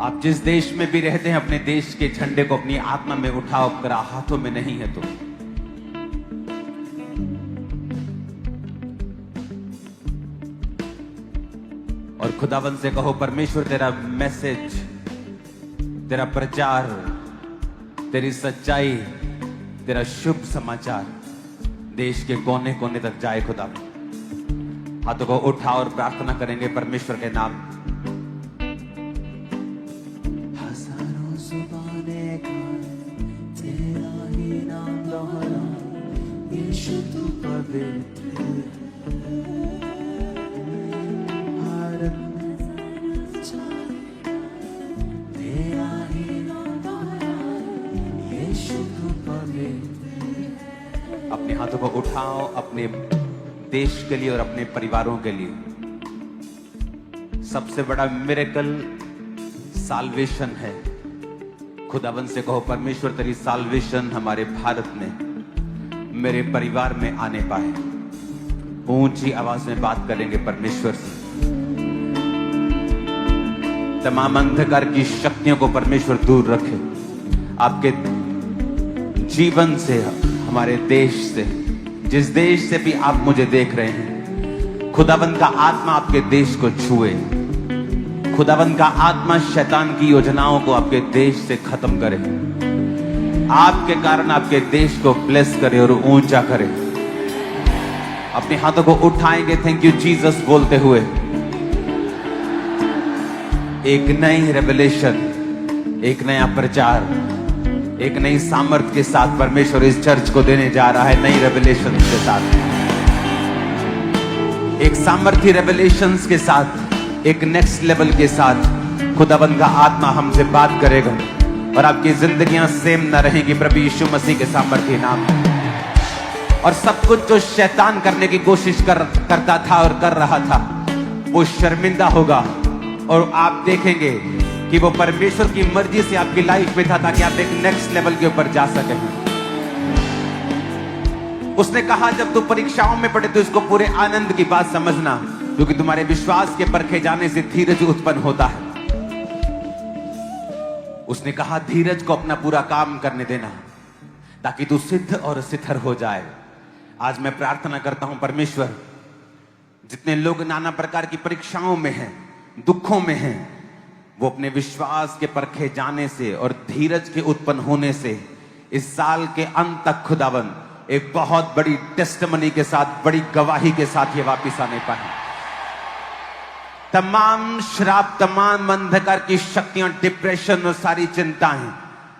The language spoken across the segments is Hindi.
आप जिस देश में भी रहते हैं, अपने देश के झंडे को अपनी आत्मा में उठाओ, अगर हाथों में नहीं है तो। और खुदावंद से कहो, परमेश्वर तेरा मैसेज, तेरा प्रचार, तेरी सच्चाई, तेरा शुभ समाचार देश के कोने कोने तक जाए। खुदा, हाथों को उठाओ और प्रार्थना करेंगे परमेश्वर के नाम। हजारों जुबानें गाएं, तेरा ही नाम दोहराएं, यीशु तू पवित्र है। भारत में तेरा ही नाम दोहराएं, यीशु तू पवित्र है। अपने हाथों को उठाओ अपने देश के लिए और अपने परिवारों के लिए। सबसे बड़ा मिरेकल साल्वेशन है। खुदावंद से कहो, परमेश्वर तेरी साल्वेशन हमारे भारत में, मेरे परिवार में आने पाए। ऊंची आवाज में बात करेंगे परमेश्वर से। तमाम अंधकार की शक्तियों को परमेश्वर दूर रखे आपके जीवन से, हमारे देश से, जिस देश से भी आप मुझे देख रहे हैं। खुदावंद का आत्मा आपके देश को छुए। खुदावंद का आत्मा शैतान की योजनाओं को आपके देश से खत्म करे। आपके कारण आपके देश को ब्लेस करे और ऊंचा करे। अपने हाथों को उठाएंगे थैंक यू जीसस बोलते हुए। एक नई रेवलेशन, एक नया प्रचार, एक नई सामर्थ के साथ परमेश्वर इस चर्च को देने जा रहा है। नई रेवलेशन के साथ, एक सामर्थी रेवलेशंस के साथ, एक नेक्स्ट लेवल के साथ खुदावंद का आत्मा हमसे बात करेगा और आपकी जिंदगियां सेम न रहेंगी प्रभु यीशु मसीह के सामर्थी नाम में। और सब कुछ जो शैतान करने की कोशिश करता था और कर रहा था, वो शर्मिंदा होगा और आप देखेंगे कि वो परमेश्वर की मर्जी से आपकी लाइफ में था, ताकि आप एक नेक्स्ट लेवल के ऊपर जा सकें। उसने कहा, जब तू परीक्षाओं में पड़े तो इसको पूरे आनंद की बात समझना, क्योंकि तुम्हारे विश्वास के परखे जाने से धीरज उत्पन्न होता है। उसने कहा, धीरज को अपना पूरा काम करने देना, ताकि तू सिद्ध और स्थिर हो जाए। आज मैं प्रार्थना करता हूं परमेश्वर, जितने लोग नाना प्रकार की परीक्षाओं में हैं, दुखों में हैं, वो अपने विश्वास के परखे जाने से और धीरज के उत्पन्न होने से इस साल के अंत तक खुदावंद एक बहुत बड़ी टेस्टिमनी के साथ, बड़ी गवाही के साथ ये वापिस आने पाए। तमाम श्राप, तमाम अंधकार की शक्तियां, डिप्रेशन और सारी चिंताएं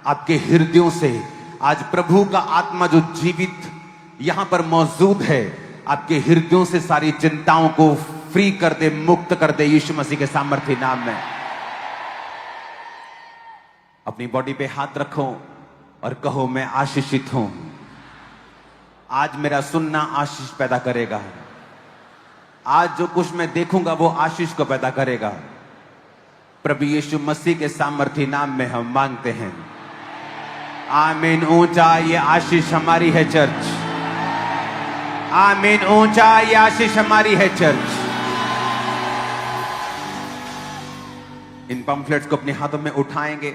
आपके हृदयों से आज प्रभु का आत्मा जो जीवित यहां पर मौजूद है, आपके हृदयों से सारी चिंताओं को फ्री कर दे, मुक्त कर दे यीशु मसीह के सामर्थी नाम में। अपनी बॉडी पे हाथ रखो और कहो, मैं आशीषित हूं। आज मेरा सुनना आशीष पैदा करेगा। आज जो कुछ मैं देखूंगा वो आशीष को पैदा करेगा। प्रभु यीशु मसीह के सामर्थी नाम में हम मांगते हैं, आमीन। ऊंचा ये आशीष हमारी है चर्च। आमीन। ऊंचा ये आशीष हमारी है चर्च। इन पंफलेट्स को अपने हाथों में उठाएंगे।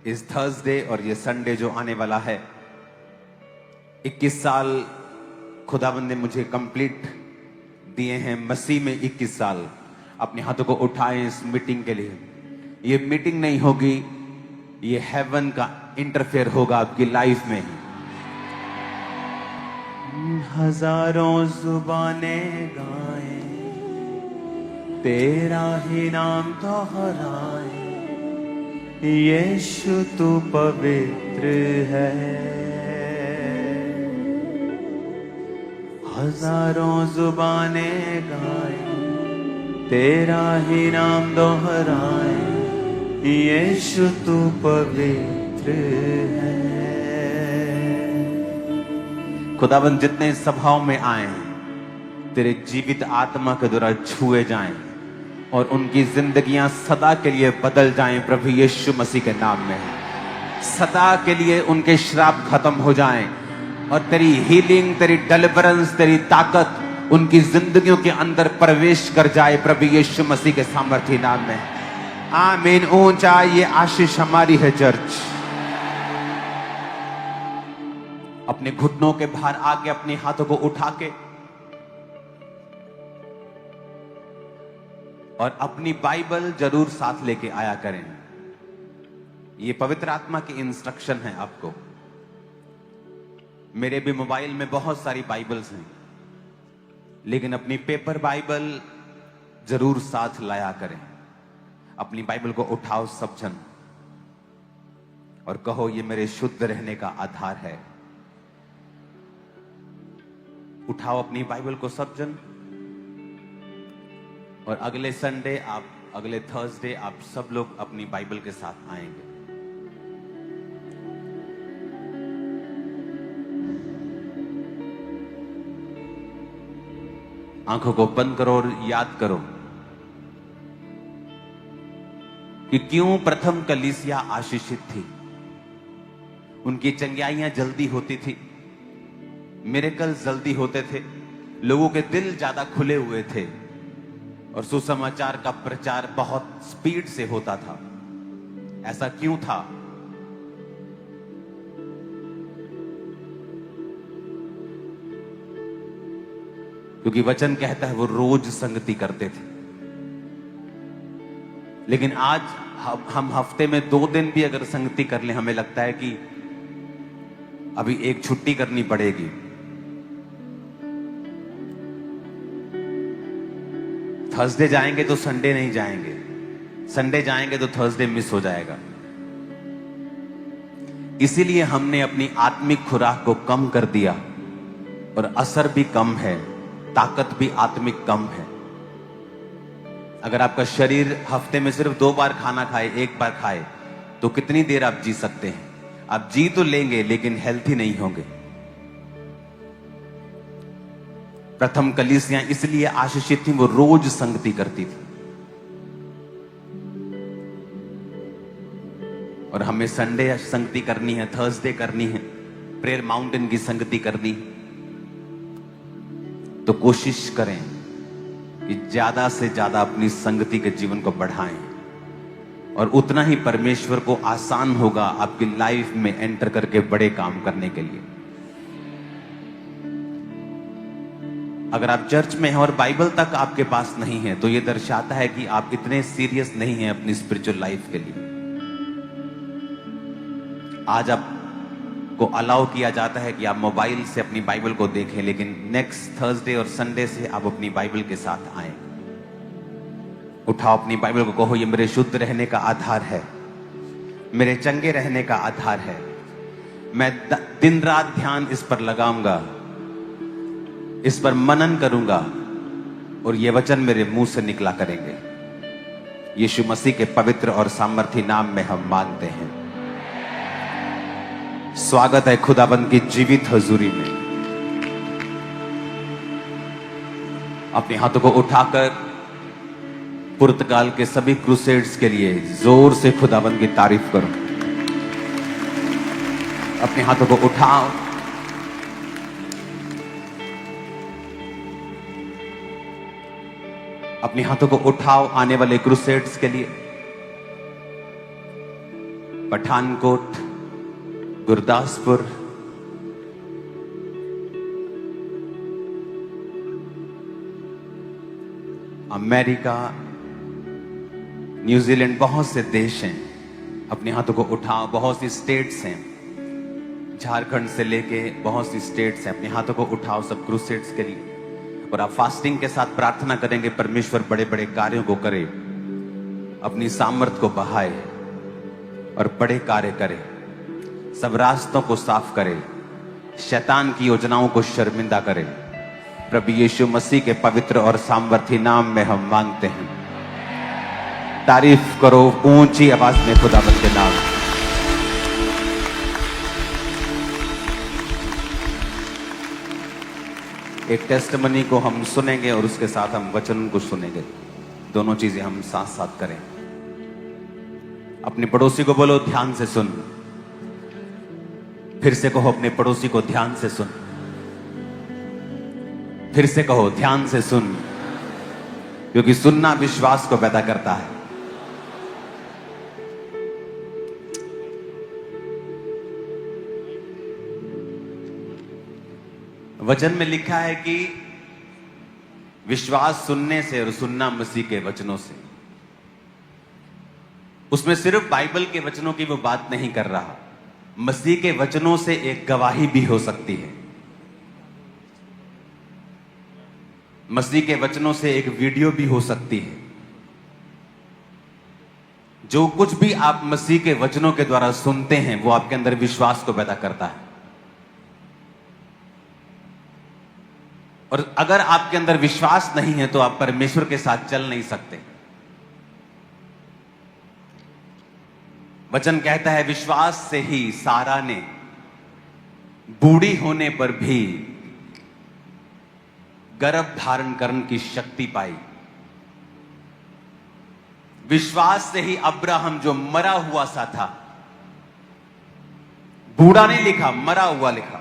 इस थर्सडे और ये संडे जो आने वाला है, 21 साल खुदावंद ने मुझे कंप्लीट दिए हैं मसीह में। 21 साल। अपने हाथों को उठाएं इस मीटिंग के लिए। ये मीटिंग नहीं होगी, ये हेवन का इंटरफेयर होगा आपकी लाइफ में। हजारों जुबानें गाएं, तेरा ही नाम दोहराएं, यीशु तू पवित्र है। हजारों जुबानें गाएं, तेरा ही नाम दोहराएं, यीशु तू पवित्र है। खुदावंद जितने सभाओं में आए, तेरे जीवित आत्मा के द्वारा छुए जाएं और उनकी जिंदगियां सदा के लिए बदल जाएं प्रभु यीशु मसीह के नाम में। सदा के लिए उनके श्राप खत्म हो जाएं और तेरी हीलिंग, तेरी डिलीवरेंस, तेरी ताकत उनकी जिंदगियों के अंदर प्रवेश कर जाए प्रभु यीशु मसीह के सामर्थी नाम में। आमीन। ऊंचा ये आशीष हमारी है चर्च। अपने घुटनों के बाहर आके अपने हाथों को उठा के और अपनी बाइबल जरूर साथ लेके आया करें। ये पवित्र आत्मा की इंस्ट्रक्शन है आपको। मेरे भी मोबाइल में बहुत सारी बाइबल्स हैं, लेकिन अपनी पेपर बाइबल जरूर साथ लाया करें। अपनी बाइबल को उठाओ सब जन और कहो ये मेरे शुद्ध रहने का आधार है। उठाओ अपनी बाइबल को सब जन। और अगले संडे अगले थर्सडे आप सब लोग अपनी बाइबल के साथ आएंगे। आंखों को बंद करो और याद करो कि क्यों प्रथम कलीसिया आशीषित थी। उनकी चंगाइयां जल्दी होती थी, मिरेकल जल्दी होते थे, लोगों के दिल ज्यादा खुले हुए थे और सुसमाचार का प्रचार बहुत स्पीड से होता था। ऐसा क्यों था? क्योंकि वचन कहता है वो रोज संगति करते थे। लेकिन आज हम हफ्ते में 2 दिन भी अगर संगति कर लें, हमें लगता है कि अभी एक छुट्टी करनी पड़ेगी। थर्सडे जाएंगे तो संडे नहीं जाएंगे, संडे जाएंगे तो थर्सडे मिस हो जाएगा। इसीलिए हमने अपनी आत्मिक खुराक को कम कर दिया और असर भी कम है, ताकत भी आत्मिक कम है। अगर आपका शरीर हफ्ते में सिर्फ 2 बार खाना खाए, 1 बार खाए, तो कितनी देर आप जी सकते हैं? आप जी तो लेंगे लेकिन हेल्थी नहीं होंगे। प्रथम कलीसियां इसलिए आशीषित थी, वो रोज संगति करती थी। और हमें संडे संगति करनी है, थर्सडे करनी है, प्रेयर माउंटेन की संगति करनी है। तो कोशिश करें कि ज्यादा से ज्यादा अपनी संगति के जीवन को बढ़ाएं और उतना ही परमेश्वर को आसान होगा आपकी लाइफ में एंटर करके बड़े काम करने के लिए। अगर आप चर्च में हैं और बाइबल तक आपके पास नहीं है, तो यह दर्शाता है कि आप इतने सीरियस नहीं हैं अपनी स्पिरिचुअल लाइफ के लिए। आज आपको अलाउ किया जाता है कि आप मोबाइल से अपनी बाइबल को देखें, लेकिन नेक्स्ट थर्सडे और संडे से आप अपनी बाइबल के साथ आएं। उठाओ अपनी बाइबल को, कहो ये मेरे शुद्ध रहने का आधार है, मेरे चंगे रहने का आधार है। मैं दिन रात ध्यान इस पर लगाऊंगा, इस पर मनन करूंगा और ये वचन मेरे मुंह से निकला करेंगे। यीशु मसीह के पवित्र और सामर्थी नाम में हम मांगते हैं। स्वागत है खुदाबंद की जीवित हजूरी में। अपने हाथों को उठाकर पुर्तगाल के सभी क्रूसेड्स के लिए जोर से खुदाबंद की तारीफ करो। अपने हाथों को उठाओ, अपने हाथों को उठाओ आने वाले क्रूसेड्स के लिए। पठानकोट, गुरदासपुर, अमेरिका, न्यूजीलैंड, बहुत से देश हैं। अपने हाथों को उठाओ। बहुत सी स्टेट्स हैं, झारखंड से लेके बहुत सी स्टेट्स हैं। अपने हाथों को उठाओ सब क्रूसेड्स के लिए। और आप फास्टिंग के साथ प्रार्थना करेंगे, परमेश्वर बड़े बड़े कार्यों को करे, अपनी सामर्थ को बढ़ाए और बड़े कार्य करे, सब रास्तों को साफ करे, शैतान की योजनाओं को शर्मिंदा करे। प्रभु यीशु मसीह के पवित्र और सामर्थी नाम में हम मांगते हैं। तारीफ करो ऊंची आवाज में खुदावंद के नाम। एक टेस्टमनी को हम सुनेंगे और उसके साथ हम वचन को सुनेंगे। दोनों चीजें हम साथ साथ करें। अपने पड़ोसी को बोलो ध्यान से सुन। फिर से कहो अपने पड़ोसी को ध्यान से सुन। फिर से कहो ध्यान से सुन, क्योंकि सुनना विश्वास को पैदा करता है। वचन में लिखा है कि विश्वास सुनने से और सुनना मसीह के वचनों से। उसमें सिर्फ बाइबल के वचनों की वो बात नहीं कर रहा, मसीह के वचनों से एक गवाही भी हो सकती है, मसीह के वचनों से एक वीडियो भी हो सकती है। जो कुछ भी आप मसीह के वचनों के द्वारा सुनते हैं वो आपके अंदर विश्वास को पैदा करता है। और अगर आपके अंदर विश्वास नहीं है तो आप परमेश्वर के साथ चल नहीं सकते। वचन कहता है विश्वास से ही सारा ने बूढ़ी होने पर भी गर्भ धारण करने की शक्ति पाई। विश्वास से ही अब्राहम जो मरा हुआ सा था, बूढ़ा नहीं लिखा, मरा हुआ लिखा,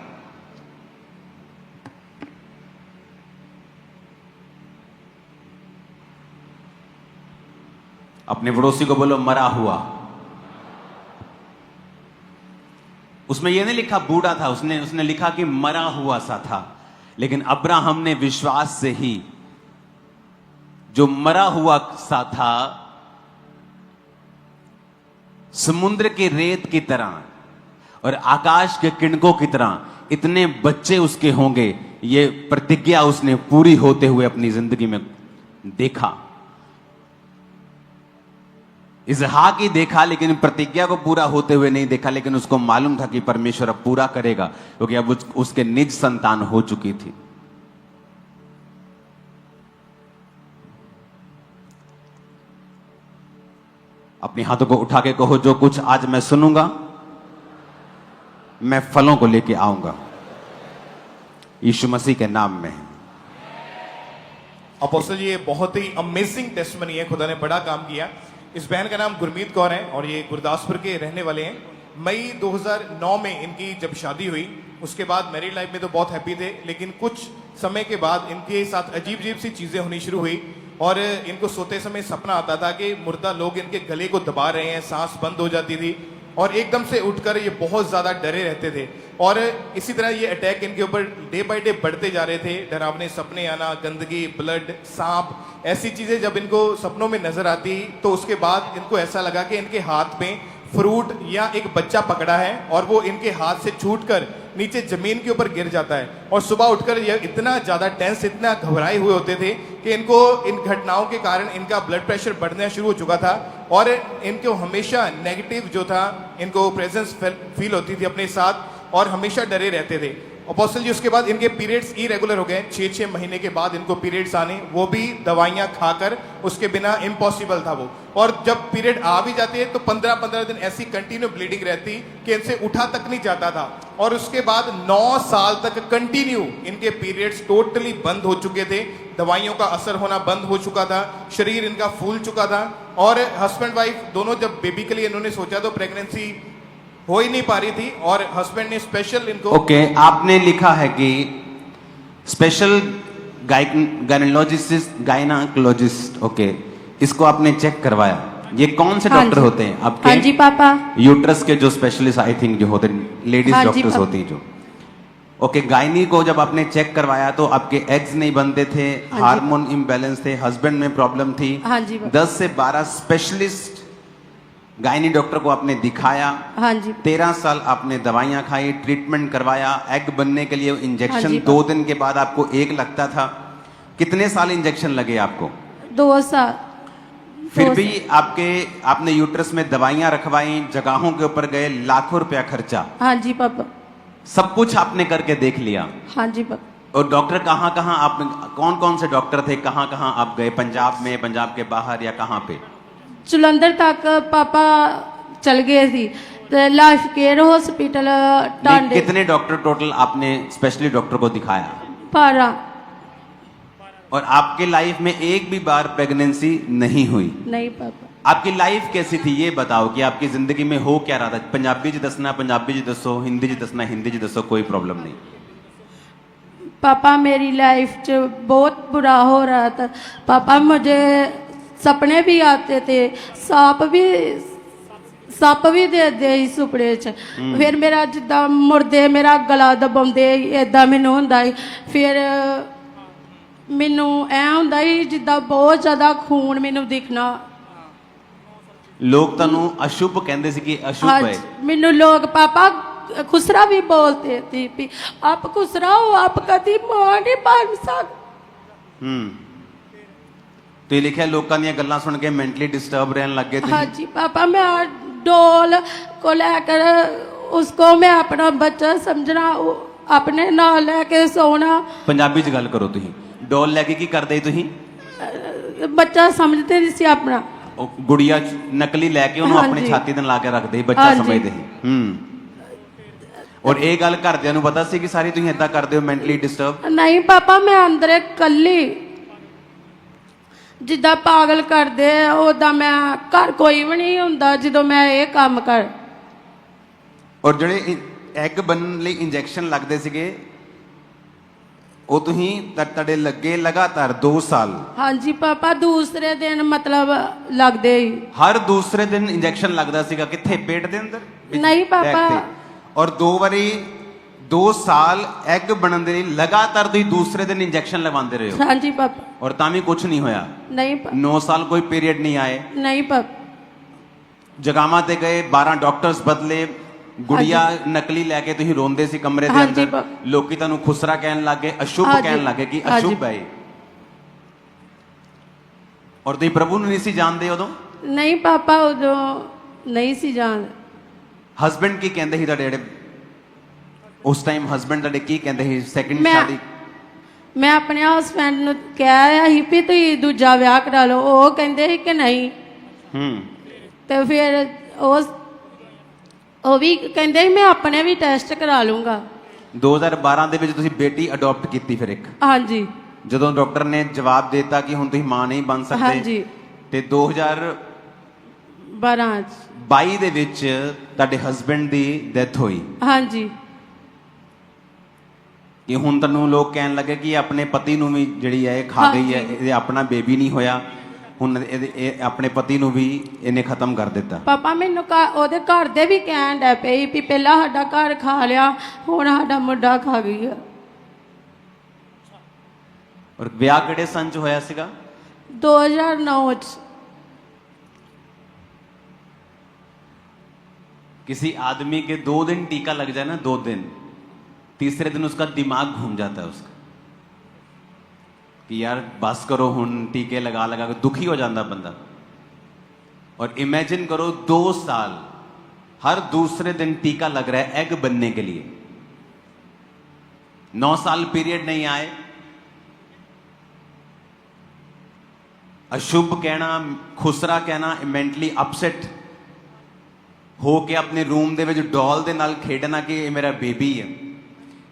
अपने पड़ोसी को बोलो मरा हुआ। उसमें यह नहीं लिखा बूढ़ा था, उसने लिखा कि मरा हुआ सा था। लेकिन अब्राहम ने विश्वास से ही जो मरा हुआ सा था, समुद्र के रेत की तरह और आकाश के किरणों की तरह इतने बच्चे उसके होंगे, ये प्रतिज्ञा उसने पूरी होते हुए अपनी जिंदगी में देखा। इसहाक ही देखा लेकिन प्रतिज्ञा को पूरा होते हुए नहीं देखा, लेकिन उसको मालूम था कि परमेश्वर अब पूरा करेगा, क्योंकि अब उसके निज संतान हो चुकी थी। अपने हाथों को उठा के कहो, जो कुछ आज मैं सुनूंगा मैं फलों को लेके आऊंगा, यीशु मसीह के नाम में। अपोस्टल जी, ये बहुत ही अमेजिंग टेस्टमनी है, खुदा ने बड़ा काम किया। इस बहन का नाम गुरमीत कौर है और ये गुरदासपुर के रहने वाले हैं। मई 2009 में इनकी जब शादी हुई, उसके बाद मैरिड लाइफ में तो बहुत हैप्पी थे, लेकिन कुछ समय के बाद इनके साथ अजीब अजीब सी चीजें होनी शुरू हुई और इनको सोते समय सपना आता था कि मुर्दा लोग इनके गले को दबा रहे हैं, सांस बंद हो जाती थी और एकदम से उठकर ये बहुत ज्यादा डरे रहते थे। और इसी तरह ये अटैक इनके ऊपर डे बाय डे बढ़ते जा रहे थे। डरावने सपने आना, गंदगी, ब्लड, सांप, ऐसी चीजें जब इनको सपनों में नजर आती तो उसके बाद इनको ऐसा लगा कि इनके हाथ में फ्रूट या एक बच्चा पकड़ा है और वो इनके हाथ से छूटकर नीचे जमीन के ऊपर गिर जाता है। और सुबह उठकर ये इतना ज्यादा टेंस, इतना घबराए हुए होते थे कि इनको इन घटनाओं के कारण इनका ब्लड प्रेशर बढ़ना शुरू हो चुका था और इनको हमेशा नेगेटिव जो था, इनको प्रेजेंस फील होती थी अपने साथ और हमेशा डरे रहते थे। अपोस्टल जी, उसके बाद इनके पीरियड्स इरेगुलर हो गए। 6-6 महीने के बाद इनको पीरियड्स आने, वो भी दवाइयां खाकर, उसके बिना इम्पॉसिबल था वो। और जब पीरियड आ भी जाते हैं तो 15-15 दिन ऐसी कंटिन्यू ब्लीडिंग रहती कि इनसे उठा तक नहीं जाता था। और उसके बाद 9 साल तक कंटिन्यू इनके पीरियड्स टोटली बंद हो चुके थे, दवाइयों का असर होना बंद हो चुका था, शरीर इनका फूल चुका था। और हस्बैंड वाइफ दोनों जब बेबी के लिए इन्होंने सोचा तो प्रेगनेंसी हो ही नहीं पा रही थी और हस्बैंड ने स्पेशल इनको आपने लिखा है कि स्पेशल गायनाकोलॉजिस्ट, इसको आपने चेक करवाया। ये कौन से डॉक्टर होते हैं आपके? हाँ जी पापा। यूट्रस के जो स्पेशलिस्ट आई थिंक जो होते हैं, लेडीज डॉक्टर्स होती हैं जो। गायनी को जब आपने चेक करवाया तो आपके एग्स नहीं बनते थे, हार्मोन इम्बैलेंस थे, हस्बैंड में प्रॉब्लम थी। 10 से 12 स्पेशलिस्ट गायनी डॉक्टर को आपने दिखाया। 13 साल आपने दवाइयां खाई, ट्रीटमेंट करवाया, एग बनने के लिए इंजेक्शन 2 दिन के बाद आपको एक लगता था। कितने साल इंजेक्शन लगे आपको? 2 साल। फिर भी आपने यूट्रस में दवाइयां रखवाई, जगहों के ऊपर गए, लाखों रुपया खर्चा। हाँ जी पापा। सब कुछ आपने करके देख लिया। हाँ जी पापा। और डॉक्टर कहाँ आप कौन कौन से डॉक्टर थे, कहाँ आप गए? पंजाब में, पंजाब के बाहर या कहाँ पे? जलंधर तक पापा चल गए थी, तो लाइफ केयर हॉस्पिटल टांडे। कितने डॉक्टर टोटल आपने स्पेशली डॉक्टर को दिखाया? 12। और आपके लाइफ में एक भी बार प्रेगनेंसी नहीं हुई? नहीं पापा। आपकी लाइफ कैसी थी ये बताओ कि आपकी जिंदगी में हो क्या रहा था? पंजाबी जी दसना, पंजाबी जी दसो, हिंदी जी दसना, हिंदी जी दसो, कोई प्रॉब्लम नहीं। पापा मेरी लाइफ च बहुत बुरा हो रहा था पापा। मुझे सपने भी आते थे, सांप भी ਸੱਪ ਵੀ ਦੇ ਸੀ ਸੁਪਨੇ 'ਚ। ਫਿਰ ਮੇਰਾ ਜਿੱਦਾਂ ਮੁਰਦੇ ਮੇਰਾ ਗਲਾ ਦਬਾਉਂਦੇ ਏਦਾਂ ਮੈਨੂੰ ਹੁੰਦਾ ਸੀ। ਫਿਰ ਮੈਨੂੰ ਐ ਹੁੰਦਾ ਸੀ ਜਿੱਦਾਂ ਬਹੁਤ ਜ਼ਿਆਦਾ ਖੂਨ ਮੈਨੂੰ ਦਿਖਣਾ। ਲੋਕ ਤੁਹਾਨੂੰ ਅਸ਼ੁਭ ਕਹਿੰਦੇ ਸੀ ਕਿ ਅਸ਼ੁਭ ਹੈ। ਮੈਨੂੰ ਲੋਕ ਪਾਪਾ ਖੁਸਰਾ ਵੀ ਬੋਲते थे भी आप खुसरा हो, आप कभी मां नहीं बन सकते। ਤੇ ਲਿਖਿਆ ਲੋਕਾਂ ਦੀਆਂ ਗੱਲਾਂ ਸੁਣ ਕੇ ਮੈਂਟਲੀ ਡਿਸਟਰਬ ਰਹਿਣ ਲੱਗੇ हाँ जी पापा, मैं डोल को लेकर उसको मैं अपना बच्चा समझना, अपने नाल लेके सोना। ਪੰਜਾਬੀ ਚ ਗੱਲ ਕਰੋ ਤੁਸੀਂ। ਡੋਲ ਲੈ ਕੇ ਕੀ ਕਰਦੇ ਤੁਸੀਂ? ਬੱਚਾ ਸਮਝਦੇ ਨਹੀਂ ਸੀ ਆਪਣਾ। ਉਹ ਗੁੜੀਆ ਨਕਲੀ ਲੈ ਕੇ ਉਹਨੂੰ ਆਪਣੀ ਛਾਤੀ ਤੇ ਲਾ ਕੇ ਰੱਖਦੇ ਸੀ, ਬੱਚਾ ਸਮਝਦੇ ਸੀ। ਔਰ ਇਹ ਗੱਲ ਘਰਦਿਆਂ ਨੂੰ ਪਤਾ ਸੀ ਕਿ ਸਾਰੀ ਤੁਸੀਂ ਏਦਾਂ ਕਰਦੇ ਹੋ ਮੈਂਟਲੀ ਡਿਸਟਰਬ? ਨਹੀਂ ਪਾਪਾ, ਮੈਂ ਅੰਦਰੇ ਕੱਲੀ ਜਿੱਦਾਂ ਪਾਗਲ ਕਰਦੇ ਉਦਾਂ ਮੈਂ ਘਰ ਕੋਈ ਵੀ ਨਹੀਂ ਹੁੰਦਾ ਜਦੋਂ ਮੈਂ ਇਹ ਕੰਮ ਕਰ। ਔਰ ਜਿਹੜੇ ਐਗ ਬਣਨ ਲਈ ਇੰਜੈਕਸ਼ਨ ਲੱਗਦੇ ਸੀਗੇ ਉਹ ਤੁਸੀਂ ਤੁਹਾਡੇ ਲੱਗੇ ਲਗਾਤਾਰ 2 ਸਾਲ? ਹਾਂਜੀ ਪਾਪਾ, ਦੂਸਰੇ ਦਿਨ ਮਤਲਬ ਲੱਗਦੇ ਹੀ। ਹਰ ਦੂਸਰੇ ਦਿਨ ਇੰਜੈਕਸ਼ਨ ਲੱਗਦਾ ਸੀਗਾ? ਕਿੱਥੇ? ਪੇਟ ਦੇ ਅੰਦਰ? ਨਹੀਂ ਪਾਪਾ। ਔਰ 2 ਵਾਰੀ 2 ਸਾਲ ਐਗ ਬਣਨ ਦੇ ਲਈ ਲਗਾਤਾਰ ਤੁਸੀਂ ਦੂਸਰੇ ਦਿਨ ਇੰਜੈਕਸ਼ਨ ਲਗਵਾਉਂਦੇ ਰਹੇ ਹੋ? ਹਾਂਜੀ ਪਾਪਾ। ਔਰ ਤਾਂ ਵੀ ਕੁਝ ਨਹੀਂ ਹੋਇਆ? ਨਹੀਂ 9 ਸਾਲ ਕੋਈ ਪੀਰੀਅਡ ਨਹੀਂ ਆਏ? ਨਹੀਂ ਪਾਪਾ। ਜਗਾਵਾਂ ਤੇ ਗਏ, 12 ਡਾਕਟਰਸ ਬਦਲੇ, ਗੁੜੀਆ ਨਕਲੀ ਲੈ ਕੇ ਤੁਸੀਂ ਰੋਂਦੇ ਸੀ ਕਮਰੇ ਦੇ ਅੰਦਰ, ਲੋਕੀ ਤੁਹਾਨੂੰ ਖੁਸਰਾ ਕਹਿਣ ਲੱਗੇ, ਅਸ਼ੁਭ ਕਹਿਣ ਲੱਗੇ ਕਿ ਅਸ਼ੁਭ ਹੈ। ਔਰ ਤੁਸੀਂ ਪ੍ਰਭੂ ਨੂੰ ਨਹੀਂ ਸੀ ਜਾਣਦੇ ਉਦੋਂ? ਨਹੀਂ ਪਾਪਾ, ਉਦੋਂ ਨਹੀਂ ਸੀ ਜਾਣਦੇ। ਹਸਬੈਂਡ ਕੀ ਕਹਿੰਦੇ ਸੀ ਤੁਹਾਡੇ? ਜਿਹੜੇ ਉਸ ਟਾਈਮ ਹਸਬੈਂਡ ਤੁਹਾਡੇ ਕੀ ਕਹਿੰਦੇ ਸੀ? ਸੈਕਿੰਡ ਸ਼ਾਦੀ? ਮੈਂ ਆਪਣੇ ਹਸਬੈਂਡ ਨੂੰ ਕਿਹਾ ਸੀ ਵੀ ਤੁਸੀਂ ਦੂਜਾ ਵਿਆਹ ਕਰਾ ਲਓ। ਉਹ ਕਹਿੰਦੇ ਸੀ ਕਿ ਨਹੀਂ। ਤੇ ਫਿਰ ਉਹ ਵੀ ਕਹਿੰਦੇ ਸੀ ਮੈਂ ਆਪਣੇ ਵੀ ਟੈਸਟ ਕਰਾ ਲੂੰਗਾ। 2012 ਦੇ ਵਿੱਚ ਤੁਸੀਂ ਬੇਟੀ ਅਡਾਪਟ ਕੀਤੀ ਫਿਰ ਇੱਕ? ਹਾਂਜੀ। ਜਦੋਂ ਡਾਕਟਰ ਨੇ ਜਵਾਬ ਦਿੱਤਾ ਕਿ ਹੁਣ ਤੁਸੀਂ ਮਾਂ ਨਹੀਂ ਬਣ ਸਕਦੇ, ਹਾਂਜੀ, ਤੇ 2022 ਦੇ ਵਿੱਚ ਤੁਹਾਡੇ ਹਸਬੈਂਡ ਦੀ ਡੈਥ ਹੋਈ। ਹਾਂਜੀ। ਕਿ ਹੁਣ ਤੁਹਾਨੂੰ ਲੋਕ ਕਹਿਣ ਲੱਗੇ ਕਿ ਆਪਣੇ ਪਤੀ ਨੂੰ ਵੀ ਜਿਹੜੀ ਹੈ ਇਹ ਖਾ ਗਈ ਹੈ, ਇਹ ਆਪਣਾ ਬੇਬੀ ਨਹੀਂ ਹੋਇਆ, ਹੁਣ ਇਹ ਆਪਣੇ ਪਤੀ ਨੂੰ ਵੀ ਇਹਨੇ ਖਤਮ ਕਰ ਦਿੱਤਾ। ਪਾਪਾ ਮੈਨੂੰ ਉਹਦੇ ਘਰ ਦੇ ਵੀ ਕਹਿਣ ਡੈ ਪਈ ਵੀ ਪਹਿਲਾਂ ਸਾਡਾ ਘਰ ਖਾ ਲਿਆ, ਹੁਣ ਸਾਡਾ ਮੁੰਡਾ ਖਾ ਗਈ ਆ। ਔਰ ਵਿਆਹ ਕਿਹੜੇ ਸੰਨ ਚ ਹੋਇਆ ਸੀਗਾ? 2009 ਚ। किसी आदमी के 2 दिन टीका लग जाए ना, 2 दिन, तीसरे दिन उसका दिमाग घूम जाता है उसका कि यार बस करो, हुन टीके लगा लगा के दुखी हो जाता बंदा। और इमेजिन करो 2 साल हर दूसरे दिन टीका लग रहा है एग बनने के लिए, 9 साल पीरियड नहीं आए, अशुभ कहना, खुसरा कहना, मेंटली अपसेट हो के अपने रूम दे विच डॉल दे नाल खेडना कि ये मेरा बेबी है,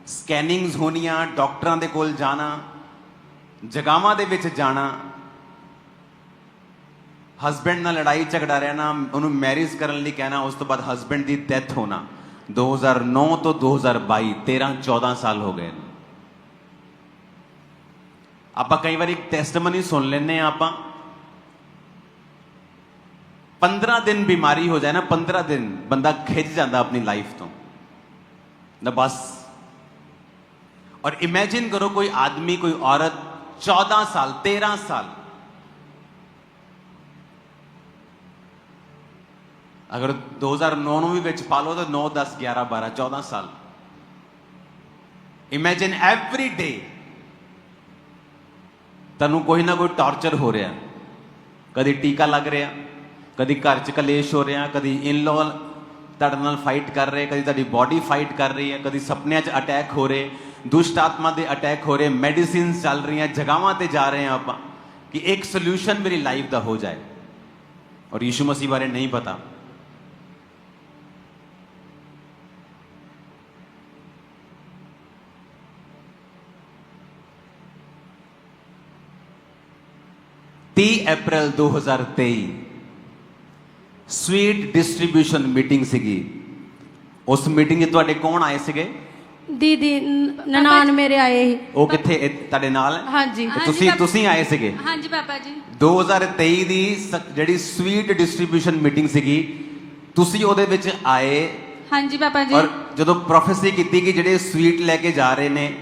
स्कैनिंग्स होनियां, डॉक्टरां दे कोल जाना, जगावां दे विच जाना, हसबैंड नाल लड़ाई झगड़ा रहना, उन्होंने मैरिज करने लई कहना, उस तो बाद हसबैंड की डेथ होना। 2009 तो 2022 13-14 साल हो गए। आप कई बार टेस्टमनी सुन लेने, आप 15 दिन बीमारी हो जाए ना, 15 दिन बंदा खिंच जाता अपनी लाइफ तो ना बस। और इमेजिन करो कोई आदमी, कोई औरत 14 साल 13 साल, अगर 2009 भी विच पा लो तो 9, 10, 11, 12, 14 साल। इमेजिन एवरी डे तैनू कोई ना कोई टॉर्चर हो रहा, कभी टीका लग रहा, कभी घर च कलेश हो रहा, कभी इन लॉ ਤੁਹਾਡੇ ਨਾਲ फाइट कर रहे, कभी ਤੁਹਾਡੀ बॉडी फाइट कर रही है, कभी सपनों च अटैक हो रहे, दुष्ट आत्मा के अटैक हो रहे, मेडिसिन चल रही, जगहों पर जा रहे हैं आप कि एक सोल्यूशन मेरी लाइफ का हो जाए, और यीशु मसीह बारे नहीं पता। अप्रैल 2023 स्वीट डिस्ट्रीब्यूशन मीटिंग सीगी। उस मीटिंग में तुहाडे कौन आए सीगे? दीदी ननान मेरे आए ही। वो किथे तुहाडे नाल? हाँ जी। तुसी आए सीगे? हाँ जी पापा जी। 2023 दी जिहड़ी स्वीट डिस्ट्रीब्यूशन मीटिंग सीगी, ਤੁਸੀਂ ਉਹਦੇ ਵਿੱਚ ਆਏ ਹਾਂਜੀ ਪਾਪਾ ਜੀ। ਔਰ ਜਦੋਂ ਪ੍ਰੋਫੈਸੀ ਕੀਤੀ ਕਿ ਜਿਹੜੇ ਸਵੀਟ ਲੈ ਕੇ ਜਾ ਰਹੇ ਨੇ,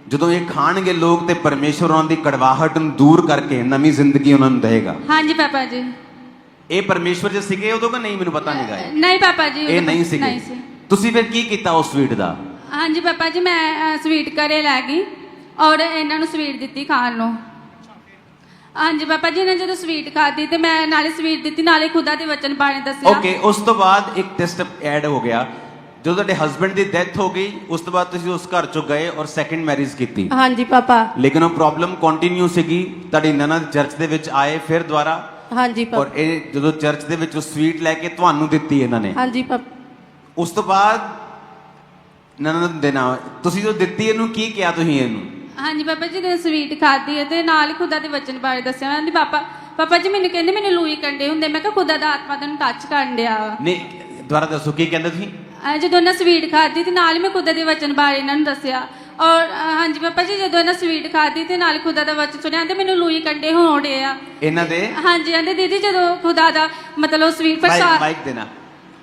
ਜਦੋਂ ਇਹ ਖਾਣਗੇ ਲੋਕ ਤੇ ਪਰਮੇਸ਼ਵਰ ਉਹਨਾਂ ਦੀ ਕੜਵਾਹਟ ਨੂੰ ਦੂਰ ਕਰਕੇ ਨਵੀਂ ਜ਼ਿੰਦਗੀ ਉਹਨਾਂ ਨੂੰ ਦੇਗਾ। ਹਾਂਜੀ ਪਾਪਾ ਜੀ। ਇਹ ਪਰਮੇਸ਼ਵਰ ਜੇ ਸੀਗੇ ਉਦੋਂ ਕਿ ਨਹੀਂ, ਮੈਨੂੰ ਪਤਾ ਨਹੀਂ ਗਾ ਨਹੀਂ ਪਾਪਾ ਜੀ, ਇਹ ਨਹੀਂ ਸੀਗੇ। ਨਹੀਂ ਸੀ। ਤੁਸੀਂ ਫਿਰ ਕੀ ਕੀਤਾ ਉਸ ਸਵੀਟ ਦਾ? ਹਾਂਜੀ ਪਾਪਾ ਜੀ, ਮੈਂ ਸਵੀਟ ਘਰੇ ਲੈ ਗਈ ਔਰ ਇਹਨਾਂ ਨੂੰ ਸਵੀਟ ਦਿੱਤੀ ਖਾਣ ਨੂੰ। ਹਾਂਜੀ ਪਾਪਾ ਜੀ, ਨੇ ਜਦੋਂ ਸਵੀਟ ਖਾਧੀ ਤੇ ਮੈਂ ਨਾਲੇ ਸਵੀਟ ਦਿੱਤੀ, ਨਾਲੇ ਖੁਦਾ ਦੇ ਵਚਨ ਬਾਰੇ ਦੱਸਿਆ। ਓਕੇ, ਉਸ ਤੋਂ ਬਾਅਦ ਇੱਕ ਟੈਸਟ ਐਡ ਹੋ ਗਿਆ। ਜਦੋਂ ਤੁਹਾਡੇ ਹਸਬੰਡ ਦੀ ਡੈਥ ਹੋ ਗਈ ਉਸ ਤੋਂ ਬਾਅਦ ਤੁਸੀਂ ਉਸ ਘਰ ਚੋਂ ਗਏ ਔਰ ਸੈਕੰਡ ਮੈਰਿਜ ਕੀਤੀ। ਹਾਂਜੀ ਪਾਪਾ। ਲੇਕਿਨ ਉਹ ਪ੍ਰੋਬਲਮ ਕੰਟੀਨਿਊ ਸੀਗੀ। ਤੁਹਾਡੀ ਨਨਦ ਚਰਚ ਦੇ ਵਿੱਚ ਆਏ ਫਿਰ ਦੁਬਾਰਾ, ਹਾਂਜੀ ਔਰ ਪਾਪਾ। ਇਹ ਜਦੋਂ ਚਰਚ ਦੇ ਵਿੱਚ ਉਹ ਸਵੀਟ ਲੈ ਕੇ ਤੁਹਾਨੂੰ ਦਿੱਤੀ ਇਹਨਾਂ ਨੇ, ਹਾਂਜੀ ਪਾਪਾ। ਉਸ ਤੋਂ ਬਾਅਦ ਨਨਦ ਦੇ ਨਾਲ ਤੁਸੀਂ ਜੋ ਦਿੱਤੀ ਇਹਨੂੰ ਕੀ ਕਿਹਾ ਤੁਸੀਂ ਇਹਨੂੰ? ਹਾਂਜੀ ਪਾਪਾ ਜੀ, ਜਦੋਂ ਸਵੀਟ ਖਾਧੀ ਹੈ ਤੇ ਨਾਲ ਹੀ ਖੁਦਾ ਦੇ ਵਚਨ ਬਾਰੇ ਦੱਸਿਆ। ਹਾਂਜੀ ਪਾਪਾ ਜੀ ਮੈਨੂੰ ਕਹਿੰਦੇ ਮੈਨੂੰ ਲੂਈ ਕੰਡੇ ਹੁੰਦੇ। ਮੈਂ ਕਿਹਾ ਖੁਦਾ ਦਾ ਆਤਮਾ ਤੈਨੂੰ ਟੱਚ ਕਰਨ ਡਿਆ ਵਾ। ਨਹੀਂ, ਦੁਬਾਰਾ ਦੱਸੋ ਕੀ ਕਹਿੰਦੇ ਤੁਸੀਂ? ਜਦੋਂ ਇਹਨਾਂ ਸਵੀਟ ਖਾਧੀ ਤੇ ਨਾਲ ਹੀ ਮੈਂ ਖੁਦਾ ਦੇ ਵਚਨ ਬਾਰੇ ਇਹਨਾਂ ਨੂੰ ਦੱਸਿਆ। ਔਰ ਹਾਂਜੀ ਪਾਪਾ ਜੀ, ਜਦੋਂ ਇਹਨਾਂ ਸਵੀਟ ਖਾਧੀ ਤੇ ਨਾਲ ਖੁਦਾ ਦਾ ਵਚਨ ਸੁਣਿਆ ਤੇ ਮੈਨੂੰ ਲੂਈ ਕੰਡੇ ਹੋਣ ਡੇ ਆ ਇਹਨਾਂ ਦੇ। ਹਾਂਜੀ ਕਹਿੰਦੇ ਦੀਦੀ ਜਦੋਂ ਖੁਦਾ ਦਾ ਮਤਲਬ ਸਵੀਟ ਪ੍ਰਸ਼ਾਦ। ਮਾਈਕ ਦੇਣਾ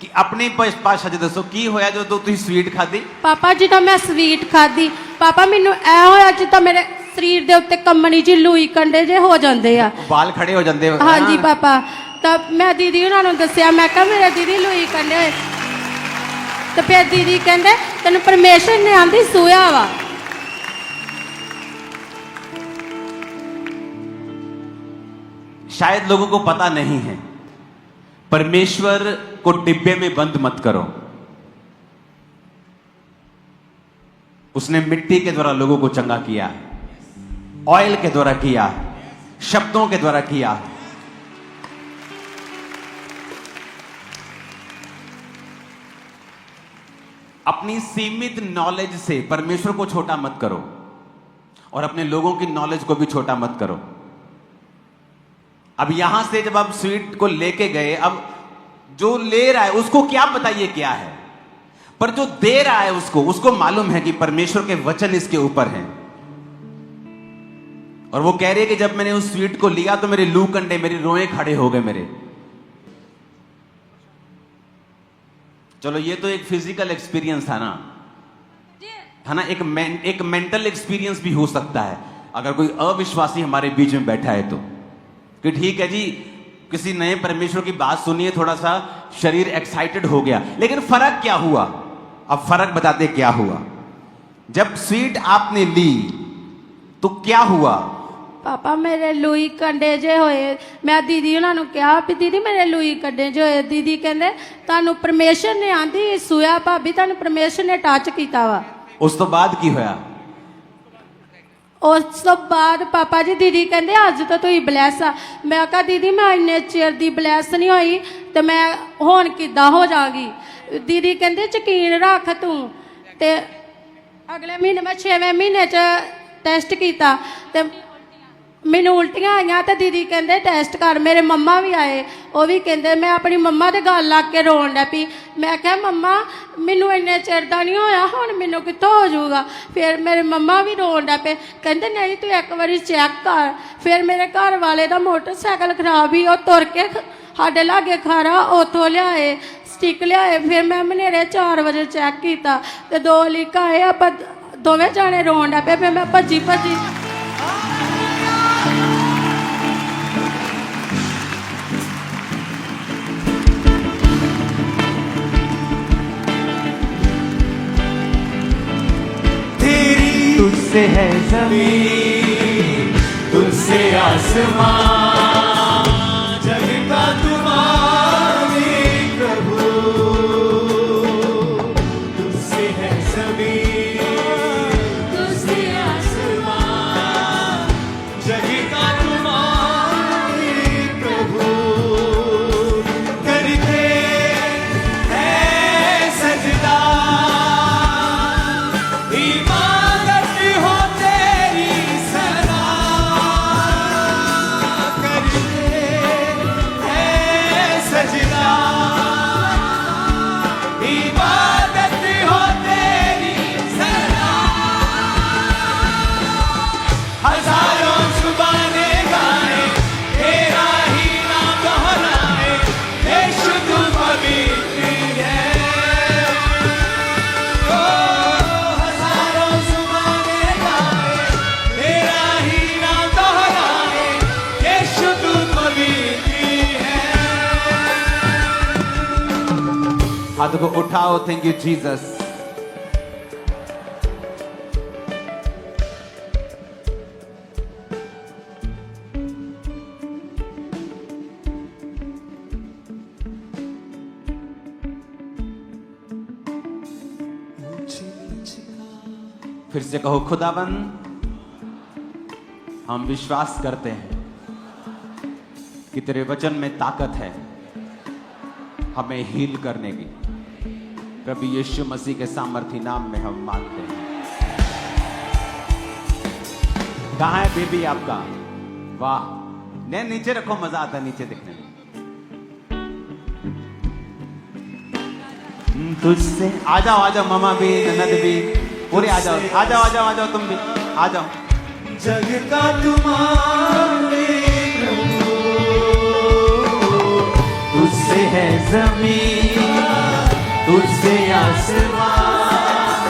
ਕਿ ਆਪਣੀ ਭਾਸ਼ਾ 'ਚ ਦੱਸੋ ਕੀ ਹੋਇਆ ਜਦੋਂ ਤੁਸੀਂ ਸਵੀਟ ਖਾਧੀ? ਪਾਪਾ ਜਦੋਂ ਮੈਂ ਸਵੀਟ ਖਾਧੀ ਪਾਪਾ, ਮੈਨੂੰ ਐ ਹੋਇਆ ਜਿੱਦਾਂ ਮੇਰੇ ਸਰੀਰ ਦੇ ਉੱਤੇ ਕੰਮਣੀ ਜੀ ਲੂਈ ਕੰਡੇ ਜੇ ਹੋ ਜਾਂਦੇ ਆ, ਵਾਲ ਖੜੇ ਹੋ ਜਾਂਦੇ। ਹਾਂਜੀ ਪਾਪਾ। ਤਾਂ ਮੈਂ ਦੀਦੀ ਉਹਨਾਂ ਨੂੰ ਦੱਸਿਆ, ਮੈਂ ਕਿਹਾ ਮੇਰੇ ਦੀਦੀ ਲੂਈ ਕੰਡੇ ਹੋਏ। ਤੇ ਫਿਰ ਦੀਦੀ ਕਹਿੰਦੇ ਤੈਨੂੰ ਪਰਮੇਸ਼ਰ ਨੇ ਆਂਦੀ ਸੂਇਆ ਵਾ। शायद लोगों को पता नहीं है, परमेश्वर को डिब्बे में बंद मत करो। उसने मिट्टी के द्वारा लोगों को चंगा किया, ऑयल के द्वारा किया, शब्दों के द्वारा किया। अपनी सीमित नॉलेज से परमेश्वर को छोटा मत करो और अपने लोगों की नॉलेज को भी छोटा मत करो। अब यहां से जब आप स्वीट को लेके गए, अब जो ले रहा है उसको क्या पता ये क्या है, पर जो दे रहा है उसको मालूम है कि परमेश्वर के वचन इसके ऊपर हैं। और वो कह रही है कि जब मैंने उस स्वीट को लिया तो मेरे लू कंडे, मेरी रोए खड़े हो गए मेरे। चलो ये तो एक फिजिकल एक्सपीरियंस था ना, है ना, एक मेंटल एक्सपीरियंस भी हो सकता है अगर कोई अविश्वासी हमारे बीच में बैठा है तो, कि ठीक है जी किसी नए परमेश्वर की बात सुनिए, थोड़ा सा शरीर एक्साइटेड हो गया, लेकिन फर्क क्या हुआ? अब फर्क बताते क्या हुआ। जब स्वीट आपने ली तो क्या हुआ? ਪਾਪਾ ਮੇਰੇ ਲੂਈ ਕੰਡੇ ਜੇ ਹੋਏ। ਮੈਂ ਦੀਦੀ ਉਹਨਾਂ ਨੂੰ ਕਿਹਾ ਵੀ ਦੀਦੀ ਮੇਰੇ ਲੂਈ ਕੰਡੇ ਜੇ ਹੋਏ। ਦੀਦੀ ਕਹਿੰਦੇ ਤੁਹਾਨੂੰ ਪਰਮੇਸ਼ਰ ਨੇ ਆਂਦੀ ਸੂਇਆ ਭਾਬੀ, ਤੁਹਾਨੂੰ ਪਰਮੇਸ਼ਰ ਨੇ ਟੱਚ ਕੀਤਾ ਵਾ। ਉਸ ਤੋਂ ਬਾਅਦ ਕੀ ਹੋਇਆ? ਉਸ ਤੋਂ ਬਾਅਦ ਪਾਪਾ ਜੀ ਦੀਦੀ ਕਹਿੰਦੇ ਅੱਜ ਤਾਂ ਤੁਸੀਂ ਬਲੈਸ ਆ। ਮੈਂ ਕਿਹਾ ਦੀਦੀ ਮੈਂ ਇੰਨੇ ਚਿਰ ਦੀ ਬਲੈਸ ਨਹੀਂ ਹੋਈ ਤੇ ਮੈਂ ਹੁਣ ਕਿੱਦਾਂ ਹੋ ਜਾਗੀ। ਦੀਦੀ ਕਹਿੰਦੇ ਯਕੀਨ ਰੱਖ ਤੂੰ। ਤੇ ਅਗਲੇ ਮਹੀਨੇ ਮੈਂ 6ਵੇਂ ਮਹੀਨੇ 'ਚ ਟੈਸਟ ਕੀਤਾ ਤੇ ਮੈਨੂੰ ਉਲਟੀਆਂ ਆਈਆਂ। ਤੇ ਦੀਦੀ ਕਹਿੰਦੇ ਟੈਸਟ ਕਰ। ਮੇਰੇ ਮੰਮਾ ਵੀ ਆਏ, ਉਹ ਵੀ ਕਹਿੰਦੇ। ਮੈਂ ਆਪਣੀ ਮੰਮਾ ਦੇ ਗੱਲ ਲੱਗ ਕੇ ਰੋਣ ਲੱਗ ਪਈ। ਮੈਂ ਕਿਹਾ ਮੰਮਾ ਮੈਨੂੰ ਇੰਨੇ ਚਿਰ ਦਾ ਨਹੀਂ ਹੋਇਆ, ਹੁਣ ਮੈਨੂੰ ਕਿੱਥੋਂ ਹੋ ਜਾਊਗਾ। ਫਿਰ ਮੇਰੇ ਮੰਮਾ ਵੀ ਰੋਣ ਲੱਗ ਪਏ, ਕਹਿੰਦੇ ਨਹੀਂ ਤੂੰ ਇੱਕ ਵਾਰੀ ਚੈੱਕ ਕਰ। ਫਿਰ ਮੇਰੇ ਘਰ ਵਾਲੇ ਦਾ ਮੋਟਰਸਾਈਕਲ ਖਰਾਬ ਹੀ, ਉਹ ਤੁਰ ਕੇ ਸਾਡੇ ਲਾਗੇ ਖਾਰਾ ਉੱਥੋਂ ਲਿਆਏ, ਸਟਿਕ ਲਿਆਏ। ਫਿਰ ਮੈਂ ਮਨੇਰੇ 4 ਵਜੇ ਚੈੱਕ ਕੀਤਾ ਤੇ 2 ਲੀਕ ਆਏ। ਆਪਾਂ ਦੋਵੇਂ ਜਾਣੇ ਰੋਣ ਲੱਗ ਪਏ। ਫਿਰ ਮੈਂ ਭੱਜੀ तुझसे है ज़मीन, तुझसे आसमान, जग का तुम्हारी प्रभु, तुझसे है ज़मीन, तुझसे आसमान, जग का तुम्हारी प्रभु, करते हैं सजदा, इबादत हो तेरी सदा, हाथों को उठाओ, थैंक यू जीसस। फिर से कहो, खुदाबंद हम विश्वास करते हैं कि तेरे वचन में ताकत है हमें हील करने की। प्रभु यीशु मसीह के सामर्थी नाम में हम मांगते हैं। कहाँ है बेबी आपका? वाह, नहीं नीचे रखो, मजा आता है नीचे देखने में। तुझसे आ जाओ मामा भी, ननद भी, पूरे आ जाओ तुम भी आ जाओ। जग का तुम्हारे प्रभु, तुझसे है जमीन, तुझसे आसमान,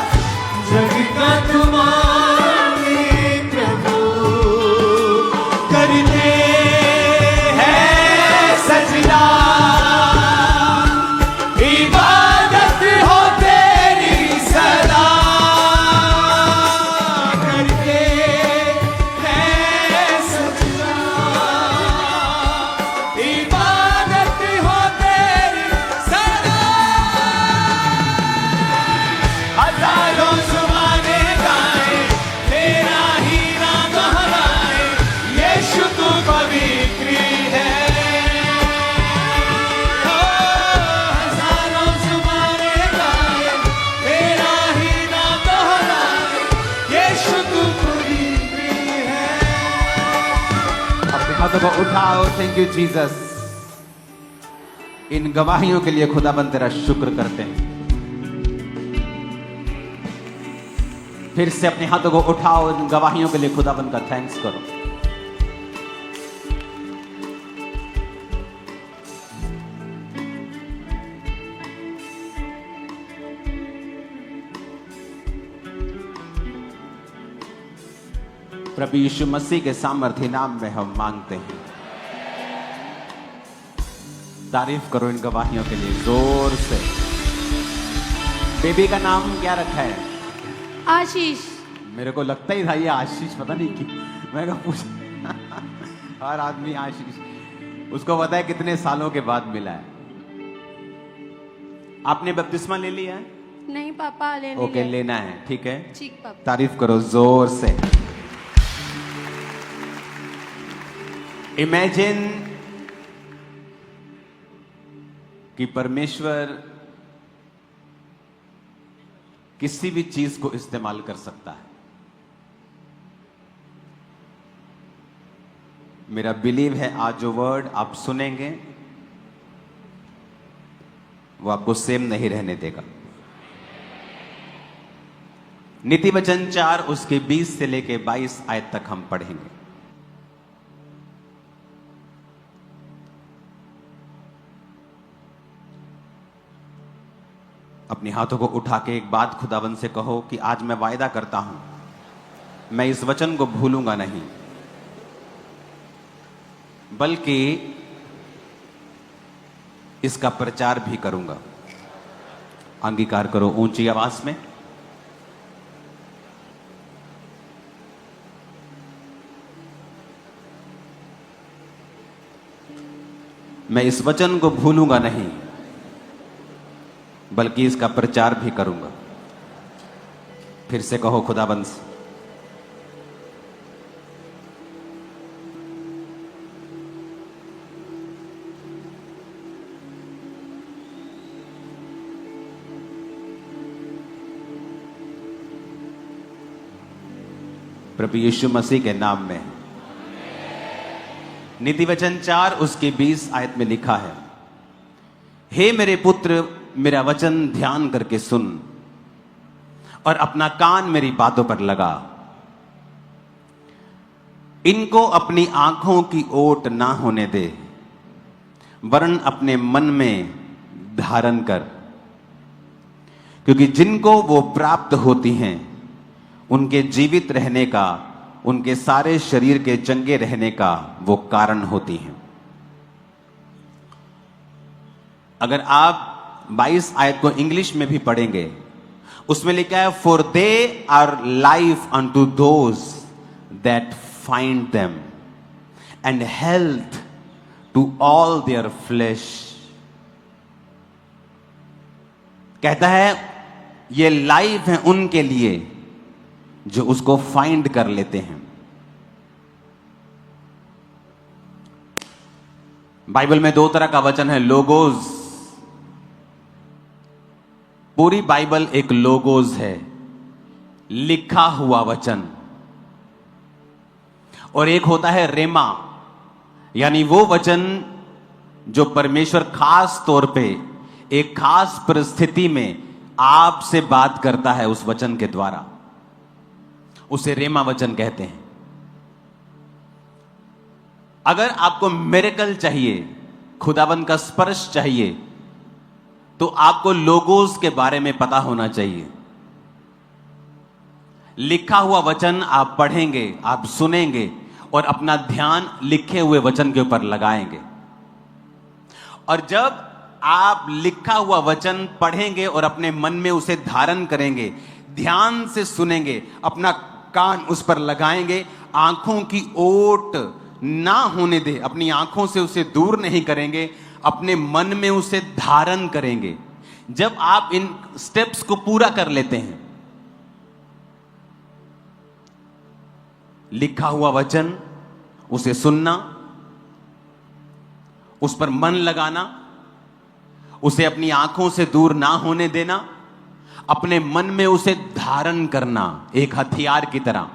जग का तुम्हारे प्रभु, करते हैं सजदा, इबादत हो तेरी सदा, करते हैं सजदा, इबादत हो तेरी सदा। हजारों ज़ुबानें गाएं, तेरा ही नाम दोहराएं, यीशु तू पवित्र है। हजारों ज़ुबानें गाएं, तेरा ही नाम दोहराएं, यीशु तू पवित्र है। अपने हाथों को उठाओ, थैंक यू जीसस। इन गवाहियों के लिए खुदाबंद तेरा शुक्र करते हैं। फिर से अपने हाथों को उठाओ, इन गवाहियों के लिए खुदाबंद का थैंक्स करो। प्रभु यीशु मसीह के सामर्थी नाम में हम मांगते हैं। तारीफ करो इन गवाहियों के लिए जोर से। बेबी का नाम क्या रखा है? आशीष। मेरे को लगता ही था ये आशीष, पता नहीं क्यों मैं पूछ हर आदमी आशीष, उसको पता है कितने सालों के बाद मिला है। आपने बपतिस्मा ले लिया है? नहीं पापा, लेने ओके, लेना है, ठीक है। ठीक पापा। तारीफ करो जोर से। इमेजिन कि परमेश्वर किसी भी चीज को इस्तेमाल कर सकता है। मेरा बिलीव है आज जो वर्ड आप सुनेंगे वो आपको सेम नहीं रहने देगा। नीति वचन 4 उसके 20 से लेके 22 आयत तक हम पढ़ेंगे। अपने हाथों को उठा के एक बात खुदाबंद से कहो कि आज मैं वायदा करता हूं, मैं इस वचन को भूलूंगा नहीं, बल्कि इसका प्रचार भी करूंगा। अंगीकार करो ऊंची आवाज में। मैं इस वचन को भूलूंगा नहीं, बल्कि इसका प्रचार भी करूंगा। फिर से कहो खुदाबंद से। प्रभु यीशु मसीह के नाम में। नीति वचन 4 उसके 20 आयत में लिखा है, हे मेरे पुत्र, मेरा वचन ध्यान करके सुन और अपना कान मेरी बातों पर लगा। इनको अपनी आंखों की ओट ना होने दे, वरन अपने मन में धारण कर, क्योंकि जिनको वो प्राप्त होती हैं उनके जीवित रहने का, उनके सारे शरीर के चंगे रहने का वो कारण होती हैं। अगर आप 22 आयत को इंग्लिश में भी पढ़ेंगे, उसमें लिखा है, for they are life unto those that find them and health to all their flesh. कहता है ये लाइफ है उनके लिए जो उसको फाइंड कर लेते हैं। बाइबल में 2 तरह का वचन है, लोगोज। पूरी बाइबल एक लोगोज है, लिखा हुआ वचन, और एक होता है रेमा, यानी वो वचन जो परमेश्वर खास तौर पे एक खास परिस्थिति में आपसे बात करता है उस वचन के द्वारा, उसे रेमा वचन कहते हैं। अगर आपको मिरेकल चाहिए, खुदाबंद का स्पर्श चाहिए, तो आपको लोगोस के बारे में पता होना चाहिए। लिखा हुआ वचन आप पढ़ेंगे, आप सुनेंगे और अपना ध्यान लिखे हुए वचन के ऊपर लगाएंगे। और जब आप लिखा हुआ वचन पढ़ेंगे और अपने मन में उसे धारण करेंगे, ध्यान से सुनेंगे, अपना कान उस पर लगाएंगे, आंखों की ओट ना होने दे, अपनी आंखों से उसे दूर नहीं करेंगे, अपने मन में उसे धारण करेंगे। जब आप इन स्टेप्स को पूरा कर लेते हैं, लिखा हुआ वचन, उसे सुनना, उस पर मन लगाना, उसे अपनी आंखों से दूर ना होने देना, अपने मन में उसे धारण करना एक हथियार की तरह।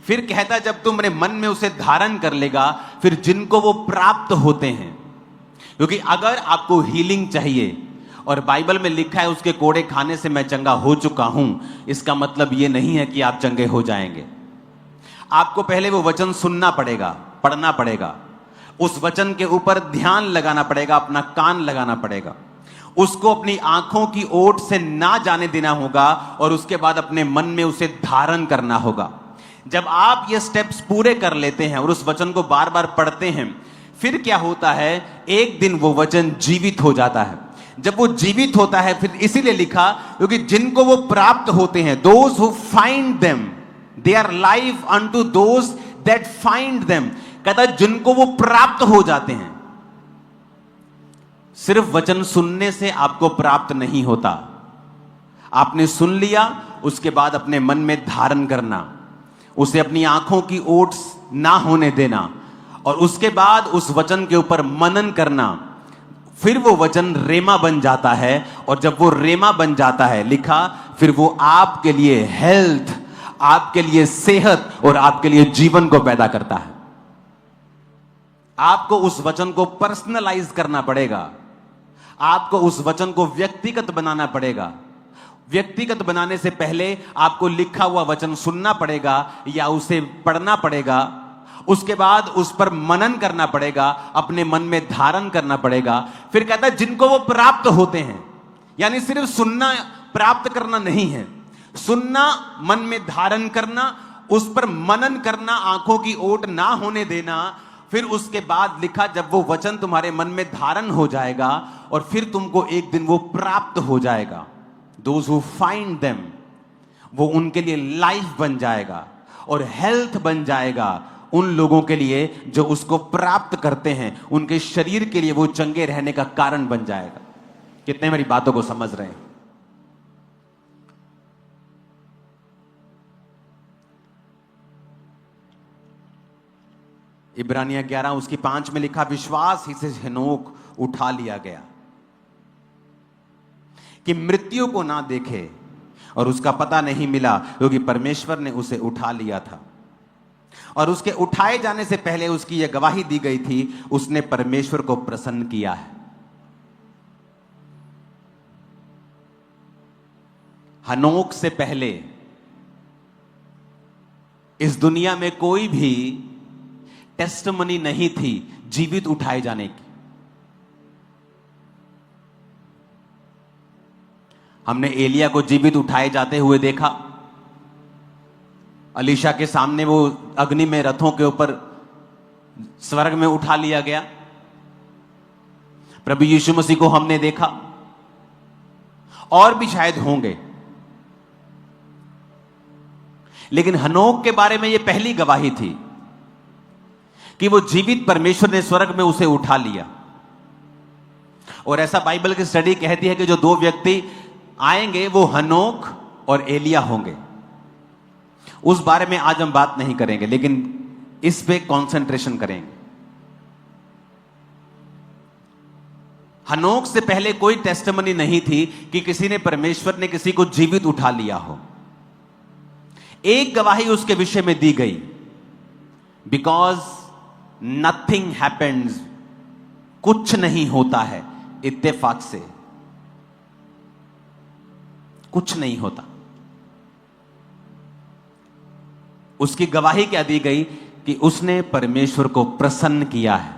फिर कहता, जब तुम अपने मन में उसे धारण कर लेगा, फिर जिनको वो प्राप्त होते हैं, क्योंकि अगर आपको हीलिंग चाहिए और बाइबल में लिखा है उसके कोड़े खाने से मैं चंगा हो चुका हूं, इसका मतलब यह नहीं है कि आप चंगे हो जाएंगे। आपको पहले वो वचन सुनना पड़ेगा, पढ़ना पड़ेगा, उस वचन के ऊपर ध्यान लगाना पड़ेगा, अपना कान लगाना पड़ेगा, उसको अपनी आंखों की ओट से ना जाने देना होगा, और उसके बाद अपने मन में उसे धारण करना होगा। जब आप ये स्टेप्स पूरे कर लेते हैं और उस वचन को बार बार पढ़ते हैं, फिर क्या होता है, एक दिन वो वचन जीवित हो जाता है। जब वो जीवित होता है, फिर इसीलिए लिखा, क्योंकि जिनको वो प्राप्त होते हैं, those who find them, they are life unto those that find them. कहता है जिनको वो प्राप्त हो जाते हैं। सिर्फ वचन सुनने से आपको प्राप्त नहीं होता, आपने सुन लिया, उसके बाद अपने मन में धारण करना, उसे अपनी आंखों की ओट ना होने देना, और उसके बाद उस वचन के ऊपर मनन करना। फिर वो वचन रेमा बन जाता है, और जब वो रेमा बन जाता है, लिखा, फिर वो आपके लिए हेल्थ, आपके लिए सेहत और आपके लिए जीवन को पैदा करता है। आपको उस वचन को पर्सनलाइज करना पड़ेगा, आपको उस वचन को व्यक्तिगत बनाना पड़ेगा। व्यक्तिगत बनाने से पहले आपको लिखा हुआ वचन सुनना पड़ेगा या उसे पढ़ना पड़ेगा, उसके बाद उस पर मनन करना पड़ेगा, अपने मन में धारण करना पड़ेगा। फिर कहता है जिनको वो प्राप्त होते हैं, यानी सिर्फ सुनना प्राप्त करना नहीं है, सुनना, मन में धारण करना, उस पर मनन करना, आंखों की ओट ना होने देना। फिर उसके बाद लिखा, जब वो वचन तुम्हारे मन में धारण हो जाएगा और फिर तुमको एक दिन वो प्राप्त हो जाएगा, दोज हु फाइंड देम, वो उनके लिए लाइफ बन जाएगा और हेल्थ बन जाएगा उन लोगों के लिए जो उसको प्राप्त करते हैं, उनके शरीर के लिए वो चंगे रहने का कारण बन जाएगा। कितने मेरी बातों को समझ रहे हैं? इब्रानिया 11 उसकी 5 में लिखा, विश्वास ही से हेनोक उठा लिया गया कि मृत्यु को ना देखे, और उसका पता नहीं मिला क्योंकि परमेश्वर ने उसे उठा लिया था। और उसके उठाए जाने से पहले उसकी यह गवाही दी गई थी, उसने परमेश्वर को प्रसन्न किया है। हनोक से पहले इस दुनिया में कोई भी टेस्टमनी नहीं थी जीवित उठाए जाने की। हमने एलिया को जीवित उठाए जाते हुए देखा, अलीशा के सामने वो अग्नि में रथों के ऊपर स्वर्ग में उठा लिया गया। प्रभु यीशु मसीह को हमने देखा और भी शायद होंगे, लेकिन हनोक के बारे में यह पहली गवाही थी कि वो जीवित परमेश्वर ने स्वर्ग में उसे उठा लिया। और ऐसा बाइबल की स्टडी कहती है कि जो दो व्यक्ति आएंगे वो हनोक और एलिया होंगे। उस बारे में आज हम बात नहीं करेंगे, लेकिन इस पे कंसंट्रेशन करेंगे। हनोक से पहले कोई टेस्टिमनी नहीं थी कि किसी ने परमेश्वर ने किसी को जीवित उठा लिया हो। एक गवाही उसके विषय में दी गई, बिकॉज नथिंग हैपेंस, कुछ नहीं होता है इत्तेफाक से, कुछ नहीं होता। उसकी गवाही क्या दी गई कि उसने परमेश्वर को प्रसन्न किया है।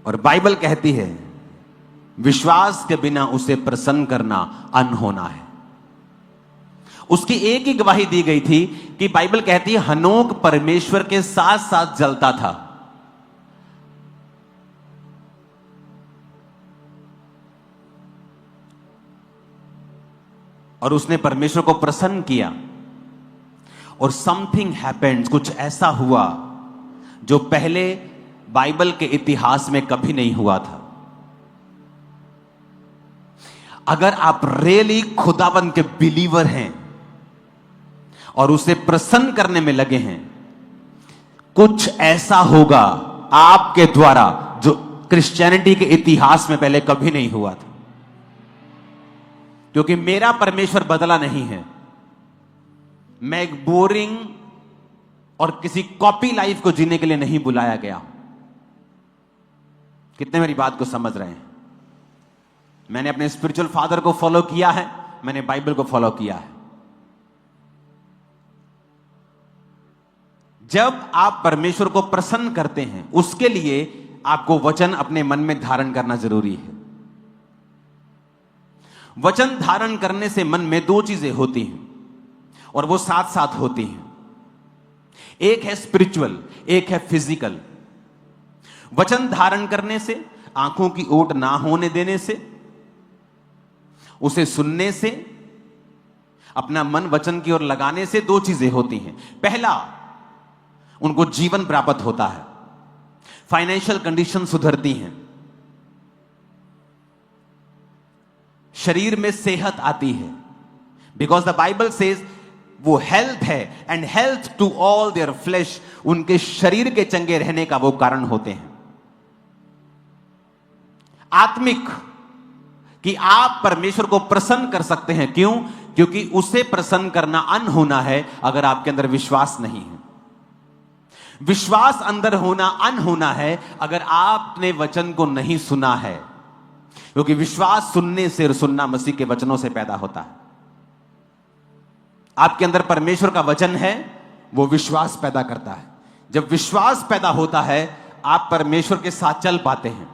और बाइबल कहती है विश्वास के बिना उसे प्रसन्न करना अनहोना है। उसकी एक ही गवाही दी गई थी कि बाइबल कहती है हनोक परमेश्वर के साथ साथ जलता था। और उसने परमेश्वर को प्रसन्न किया और समथिंग हैपेंड, कुछ ऐसा हुआ जो पहले बाइबल के इतिहास में कभी नहीं हुआ था। अगर आप रियली खुदाबंद के बिलीवर हैं और उसे प्रसन्न करने में लगे हैं, कुछ ऐसा होगा आपके द्वारा जो क्रिश्चियनिटी के इतिहास में पहले कभी नहीं हुआ था। क्योंकि मेरा परमेश्वर बदला नहीं है। मैं एक बोरिंग और किसी कॉपी लाइफ को जीने के लिए नहीं बुलाया गया। कितने मेरी बात को समझ रहे हैं? मैंने अपने स्पिरिचुअल फादर को फॉलो किया है, मैंने बाइबल को फॉलो किया है। जब आप परमेश्वर को प्रसन्न करते हैं, उसके लिए आपको वचन अपने मन में धारण करना जरूरी है। वचन धारण करने से मन में दो चीजें होती हैं और वो साथ साथ होती हैं। एक है स्पिरिचुअल, एक है फिजिकल। वचन धारण करने से, आंखों की ओट ना होने देने से, उसे सुनने से, अपना मन वचन की ओर लगाने से दो चीजें होती हैं। पहला, उनको जीवन प्राप्त होता है, फाइनेंशियल कंडीशन सुधरती हैं, शरीर में सेहत आती है। बिकॉज द बाइबल सेज वो हेल्थ है, and health to all their flesh, उनके शरीर के चंगे रहने का वो कारण होते हैं। आत्मिक, कि आप परमेश्वर को प्रसन्न कर सकते हैं। क्यों? क्योंकि उसे प्रसन्न करना अनहोना है अगर आपके अंदर विश्वास नहीं है। विश्वास अंदर होना अनहोना है अगर आपने वचन को नहीं सुना है। क्योंकि विश्वास सुनने से, और सुनना मसीह के वचनों से पैदा होता है। आपके अंदर परमेश्वर का वचन है, वो विश्वास पैदा करता है। जब विश्वास पैदा होता है, आप परमेश्वर के साथ चल पाते हैं।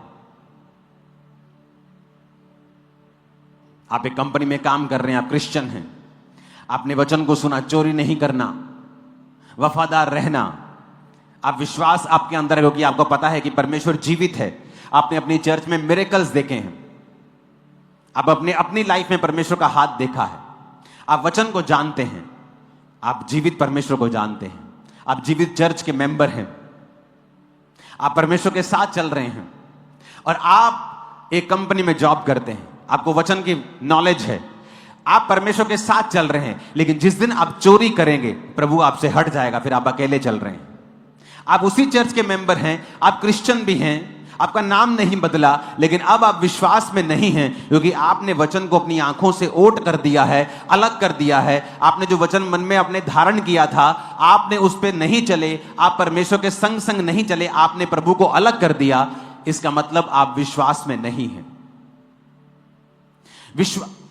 आप एक कंपनी में काम कर रहे हैं, आप क्रिश्चियन हैं, आपने वचन को सुना, चोरी नहीं करना, वफादार रहना, आप विश्वास आपके अंदर है क्योंकि आपको पता है कि परमेश्वर जीवित है। आपने अपनी चर्च में मिरेकल्स देखे हैं, आप अपनी लाइफ में परमेश्वर का हाथ देखा है, आप वचन को जानते हैं, आप जीवित परमेश्वर को जानते हैं, आप जीवित चर्च के मेंबर हैं, आप परमेश्वर के साथ चल रहे हैं, और आप एक कंपनी में जॉब करते हैं, आपको वचन की नॉलेज है, आप परमेश्वर के साथ चल रहे हैं। लेकिन जिस दिन आप चोरी करेंगे, प्रभु आपसे हट जाएगा, फिर आप अकेले चल रहे हैं। आप उसी चर्च के मेंबर हैं, आप क्रिश्चियन भी हैं, आपका नाम नहीं बदला, लेकिन अब आप विश्वास में नहीं हैं क्योंकि आपने वचन को अपनी आंखों से ओट कर दिया है, अलग कर दिया है। आपने जो वचन मन में अपने धारण किया था, आपने उस पर नहीं चले, आप परमेश्वर के संग संग नहीं चले, आपने प्रभु को अलग कर दिया। इसका मतलब आप विश्वास में नहीं हैं।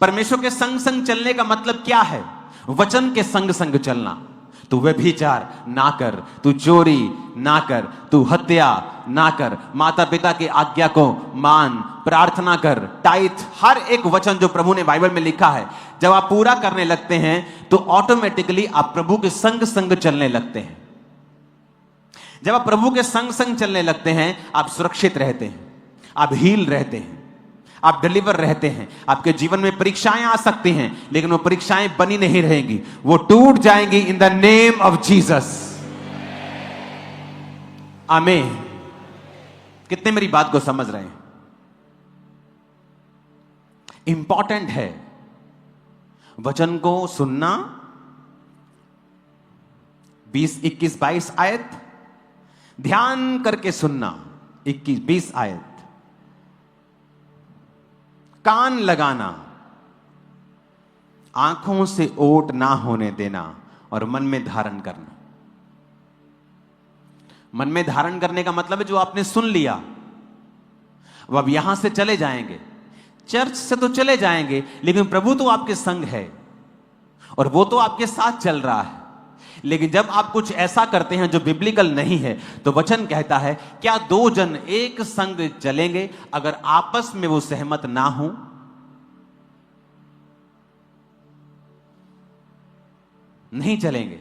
परमेश्वर के संग संग चलने का मतलब क्या है? वचन के संग संग चलना। तू व्यभिचार ना कर, तू चोरी ना कर, तू हत्या ना कर, माता पिता की आज्ञा को मान, प्रार्थना कर, टाइथ, हर एक वचन जो प्रभु ने बाइबल में लिखा है, जब आप पूरा करने लगते हैं तो ऑटोमेटिकली आप प्रभु के संग संग चलने लगते हैं। जब आप प्रभु के संग संग चलने लगते हैं, आप सुरक्षित रहते हैं, आप हील रहते हैं, आप डिलीवर रहते हैं। आपके जीवन में परीक्षाएं आ सकती हैं, लेकिन वो परीक्षाएं बनी नहीं रहेंगी, वो टूट जाएंगी in the name of Jesus. आमीन। कितने मेरी बात को समझ रहे हैं? इंपॉर्टेंट है वचन को सुनना। 20, 21, 22 आयत ध्यान करके सुनना। 21, 20 आयत कान लगाना, आंखों से ओट ना होने देना और मन में धारण करना। मन में धारण करने का मतलब है जो आपने सुन लिया, वो अब यहां से चले जाएंगे, चर्च से तो चले जाएंगे, लेकिन प्रभु तो आपके संग है और वो तो आपके साथ चल रहा है। लेकिन जब आप कुछ ऐसा करते हैं जो बिब्लिकल नहीं है, तो वचन कहता है क्या 2 जन एक संग चलेंगे अगर आपस में वो सहमत ना हो? नहीं चलेंगे।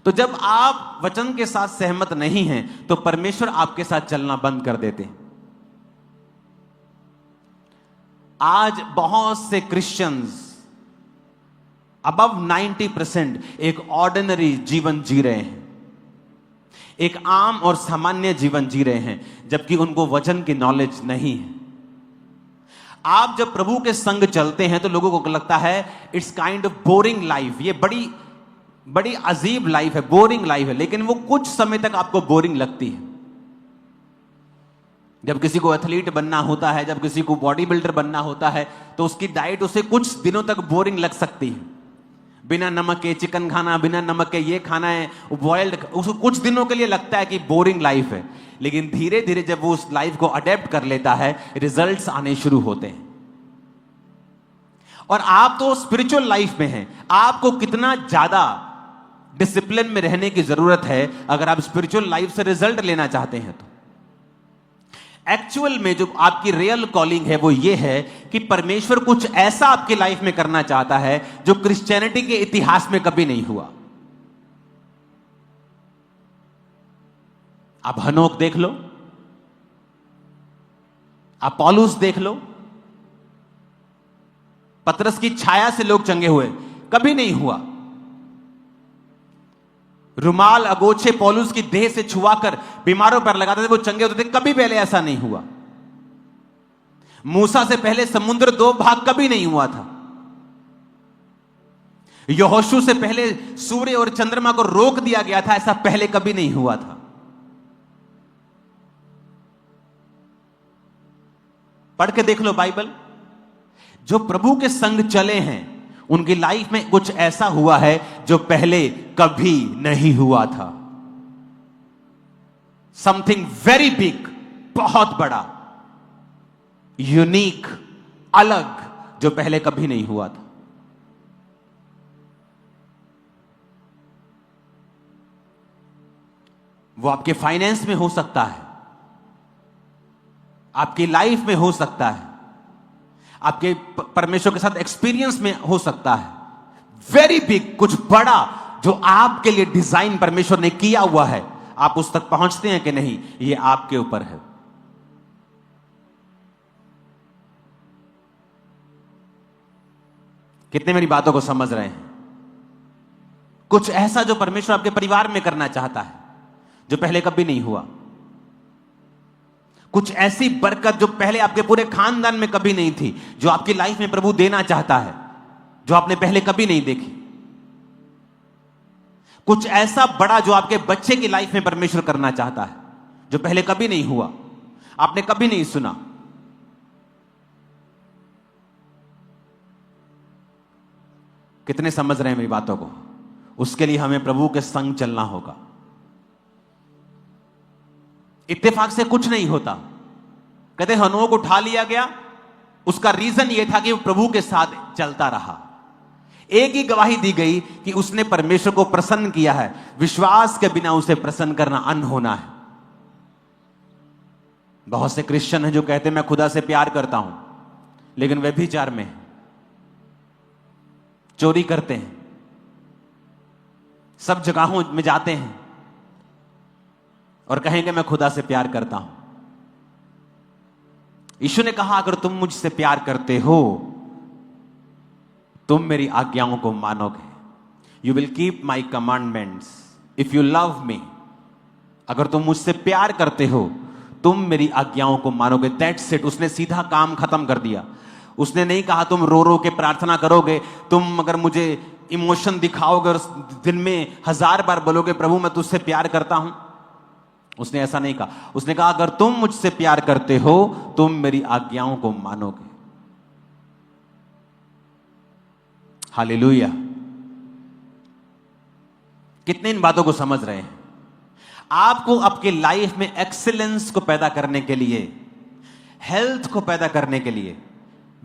तो जब आप वचन के साथ सहमत नहीं हैं, तो परमेश्वर आपके साथ चलना बंद कर देते हैं। आज बहुत से क्रिश्चियंस अबव 90% एक ऑर्डिनरी जीवन जी रहे हैं, एक आम और सामान्य जीवन जी रहे हैं, जबकि उनको वचन की नॉलेज नहीं है। आप जब प्रभु के संग चलते हैं तो लोगों को लगता है it's kind of boring life, ये बड़ी बड़ी अजीब लाइफ है, बोरिंग लाइफ है। लेकिन वो कुछ समय तक आपको बोरिंग लगती है। जब किसी को एथलीट बनना होता है, जब किसी को बॉडी बिल्डर बनना होता है, तो उसकी डाइट उसे कुछ दिनों तक बोरिंग लग सकती है। बिना नमक के चिकन खाना, बिना नमक के ये खाना है, बॉइल्ड, उसको कुछ दिनों के लिए लगता है कि बोरिंग लाइफ है। लेकिन धीरे धीरे जब वो उस लाइफ को अडेप्ट कर लेता है, रिजल्ट्स आने शुरू होते हैं। और आप तो स्पिरिचुअल लाइफ में हैं, आपको कितना ज्यादा डिसिप्लिन में रहने की जरूरत है अगर आप स्पिरिचुअल लाइफ से रिजल्ट लेना चाहते हैं। तो एक्चुअल में जो आपकी रियल कॉलिंग है वो ये है कि परमेश्वर कुछ ऐसा आपकी लाइफ में करना चाहता है जो क्रिश्चियनिटी के इतिहास में कभी नहीं हुआ। आप हनोक देख लो, आप पौलुस देख लो, पतरस की छाया से लोग चंगे हुए, कभी नहीं हुआ। रुमाल अगोछे पौलुस की देह से छुआकर बीमारों पर लगाते थे, वो चंगे होते थे, कभी पहले ऐसा नहीं हुआ। मूसा से पहले समुद्र 2 भाग कभी नहीं हुआ था। यहोशू से पहले सूर्य और चंद्रमा को रोक दिया गया था, ऐसा पहले कभी नहीं हुआ था। पढ़ के देख लो बाइबल। जो प्रभु के संग चले हैं उनकी लाइफ में कुछ ऐसा हुआ है जो पहले कभी नहीं हुआ था। समथिंग वेरी बिग, बहुत बड़ा, यूनिक, अलग, जो पहले कभी नहीं हुआ था। वो आपके फाइनेंस में हो सकता है, आपकी लाइफ में हो सकता है, आपके परमेश्वर के साथ एक्सपीरियंस में हो सकता है। वेरी बिग, कुछ बड़ा जो आपके लिए डिजाइन परमेश्वर ने किया हुआ है। आप उस तक पहुंचते हैं कि नहीं, ये आपके ऊपर है। कितने मेरी बातों को समझ रहे हैं? कुछ ऐसा जो परमेश्वर आपके परिवार में करना चाहता है जो पहले कभी नहीं हुआ। कुछ ऐसी बरकत जो पहले आपके पूरे खानदान में कभी नहीं थी, जो आपकी लाइफ में प्रभु देना चाहता है, जो आपने पहले कभी नहीं देखी। कुछ ऐसा बड़ा जो आपके बच्चे की लाइफ में परमेश्वर करना चाहता है, जो पहले कभी नहीं हुआ, आपने कभी नहीं सुना। कितने समझ रहे हैं मेरी बातों को? उसके लिए हमें प्रभु के संग चलना होगा। इत्तेफाक से कुछ नहीं होता। कहते हनोक उठा लिया गया, उसका रीजन यह था कि वो प्रभु के साथ चलता रहा। एक ही गवाही दी गई कि उसने परमेश्वर को प्रसन्न किया है। विश्वास के बिना उसे प्रसन्न करना अनहोना है। बहुत से क्रिश्चियन हैं जो कहते हैं मैं खुदा से प्यार करता हूं, लेकिन व्यभिचार में, चोरी करते हैं, सब जगहों में जाते हैं और कहेंगे मैं खुदा से प्यार करता हूं। यीशु ने कहा अगर तुम मुझसे प्यार करते हो तुम मेरी आज्ञाओं को मानोगे। You will keep my commandments if you love me. अगर तुम मुझसे प्यार करते हो तुम मेरी आज्ञाओं को मानोगे। That's it. उसने सीधा काम खत्म कर दिया। उसने नहीं कहा तुम रो रो के प्रार्थना करोगे, तुम अगर मुझे इमोशन दिखाओगे और दिन में 1000 बार बोलोगे प्रभु मैं तुझसे प्यार करता हूं। उसने ऐसा नहीं कहा। उसने कहा अगर तुम मुझसे प्यार करते हो तुम मेरी आज्ञाओं को मानोगे। हालेलुया। कितने इन बातों को समझ रहे हैं? आपको आपके लाइफ में एक्सीलेंस को पैदा करने के लिए, हेल्थ को पैदा करने के लिए,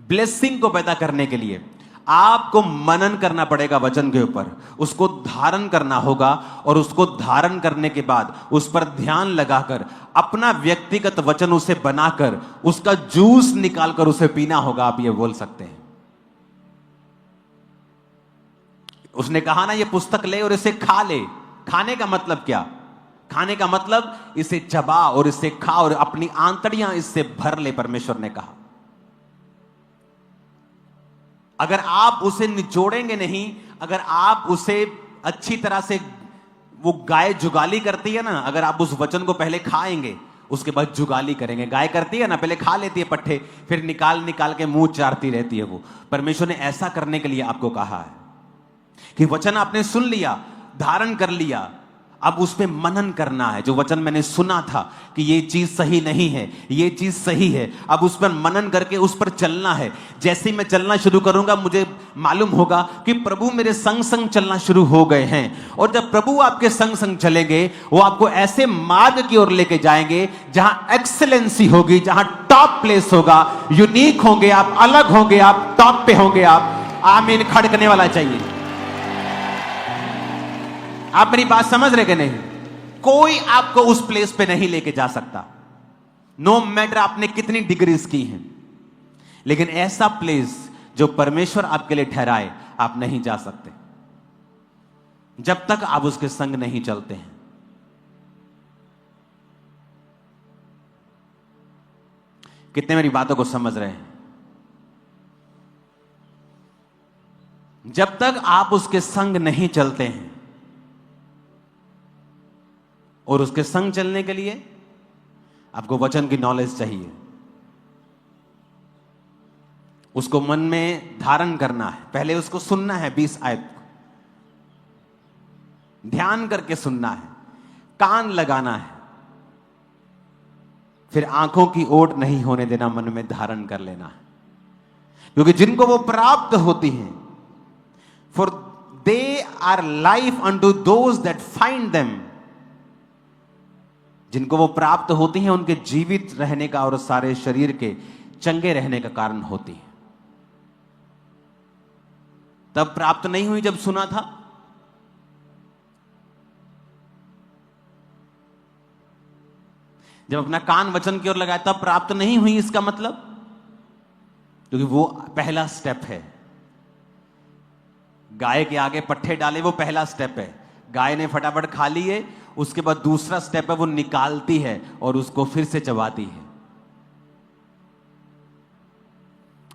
ब्लेसिंग को पैदा करने के लिए आपको मनन करना पड़ेगा वचन के ऊपर। उसको धारण करना होगा और उसको धारण करने के बाद उस पर ध्यान लगाकर अपना व्यक्तिगत वचन उसे बनाकर उसका जूस निकालकर उसे पीना होगा। आप ये बोल सकते हैं। उसने कहा ना ये पुस्तक ले और इसे खा ले। खाने का मतलब क्या? खाने का मतलब इसे चबा और इसे खा और अपनी आंतड़ियां इससे भर ले। परमेश्वर ने कहा अगर आप उसे निचोड़ेंगे नहीं, अगर आप उसे अच्छी तरह से, वो गाय जुगाली करती है ना, अगर आप उस वचन को पहले खाएंगे उसके बाद जुगाली करेंगे। गाय करती है ना, पहले खा लेती है पट्टे, फिर निकाल निकाल के मुंह चारती रहती है वो। परमेश्वर ने ऐसा करने के लिए आपको कहा है कि वचन आपने सुन लिया, धारण कर लिया, अब उस पे मनन करना है। जो वचन मैंने सुना था कि ये चीज सही नहीं है, ये चीज सही है, अब उस पर मनन करके उस पर चलना है। जैसे ही मैं चलना शुरू करूंगा मुझे मालूम होगा कि प्रभु मेरे संग संग चलना शुरू हो गए हैं। और जब प्रभु आपके संग संग चलेंगे वो आपको ऐसे मार्ग की ओर लेके जाएंगे जहां एक्सेलेंसी होगी, जहां टॉप प्लेस होगा, यूनिक होंगे आप, अलग होंगे आप, टॉप पे होंगे आप। आमीन खड़कने वाला चाहिए। आप मेरी बात समझ रहे कि नहीं? कोई आपको उस प्लेस पे नहीं लेके जा सकता, नो मैटर आपने कितनी डिग्रीज की हैं। लेकिन ऐसा प्लेस जो परमेश्वर आपके लिए ठहराए आप नहीं जा सकते जब तक आप उसके संग नहीं चलते हैं। कितने मेरी बातों को समझ रहे हैं? जब तक आप उसके संग नहीं चलते हैं, और उसके संग चलने के लिए आपको वचन की नॉलेज चाहिए, उसको मन में धारण करना है। पहले उसको सुनना है, 20 आयत को ध्यान करके सुनना है, कान लगाना है, फिर आंखों की ओट नहीं होने देना, मन में धारण कर लेना है। क्योंकि जिनको वो प्राप्त होती हैं, for they are life unto those that find them. जिनको वो प्राप्त होती हैं उनके जीवित रहने का और सारे शरीर के चंगे रहने का कारण होती है। तब प्राप्त नहीं हुई जब सुना था। जब अपना कान वचन की ओर लगाया तब प्राप्त नहीं हुई, इसका मतलब क्योंकि वो पहला स्टेप है। गाय के आगे पट्टे डाले वो पहला स्टेप है। गाय ने फटाफट खा लिए, उसके बाद दूसरा स्टेप है वो निकालती है और उसको फिर से चबाती है।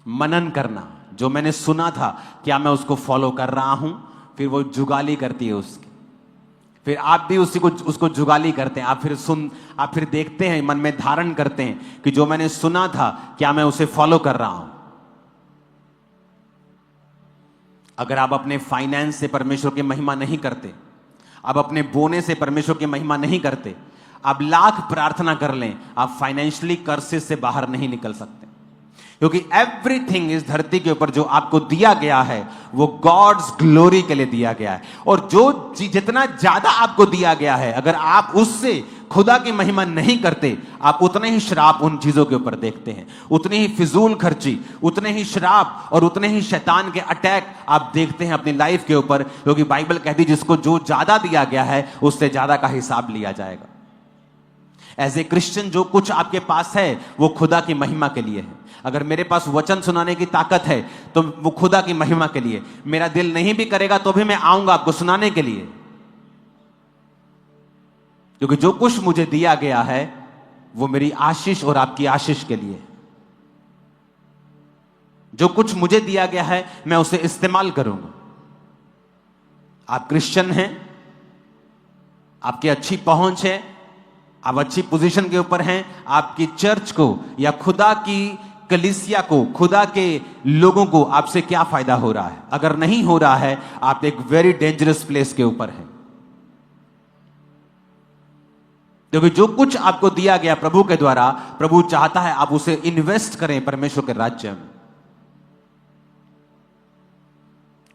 मनन करना, जो मैंने सुना था क्या मैं उसको फॉलो कर रहा हूं? फिर वो जुगाली करती है उसकी। फिर आप भी उसको जुगाली करते हैं। आप फिर देखते हैं, मन में धारण करते हैं कि जो मैंने सुना था क्या मैं उसे फॉलो कर रहा हूं। अगर आप अपने फाइनेंस से परमेश्वर की महिमा नहीं करते, आप अपने बोने से परमेश्वर की महिमा नहीं करते, आप लाख प्रार्थना कर लें, आप फाइनेंशियली कर्सेस से बाहर नहीं निकल सकते। क्योंकि एवरीथिंग इस धरती के ऊपर जो आपको दिया गया है वो गॉड्स ग्लोरी के लिए दिया गया है। और जो जितना ज्यादा आपको दिया गया है, अगर आप उससे खुदा की महिमा नहीं करते, आप उतने ही श्राप उन चीजों के ऊपर देखते हैं, उतनी ही फिजूल खर्ची, उतने ही श्राप और उतने ही शैतान के अटैक आप देखते हैं अपनी लाइफ के ऊपर। क्योंकि बाइबल कहती है जिसको जो ज्यादा दिया गया है उससे ज्यादा का हिसाब लिया जाएगा। एज ए क्रिश्चियन जो कुछ आपके पास है वो खुदा की महिमा के लिए है। अगर मेरे पास वचन सुनाने की ताकत है तो वो खुदा की महिमा के लिए। मेरा दिल नहीं भी करेगा तो भी मैं आऊंगा आपको सुनाने के लिए, क्योंकि जो कुछ मुझे दिया गया है वो मेरी आशीष और आपकी आशीष के लिए। जो कुछ मुझे दिया गया है मैं उसे इस्तेमाल करूंगा। आप क्रिश्चियन हैं, आपकी अच्छी पहुंच है, आप अच्छी पोजीशन के ऊपर हैं, आपकी चर्च को या खुदा की कलीसिया को, खुदा के लोगों को आपसे क्या फायदा हो रहा है? अगर नहीं हो रहा है, आप एक वेरी डेंजरस प्लेस के ऊपर हैं। क्योंकि जो कुछ आपको दिया गया प्रभु के द्वारा, प्रभु चाहता है आप उसे इन्वेस्ट करें परमेश्वर के राज्य में।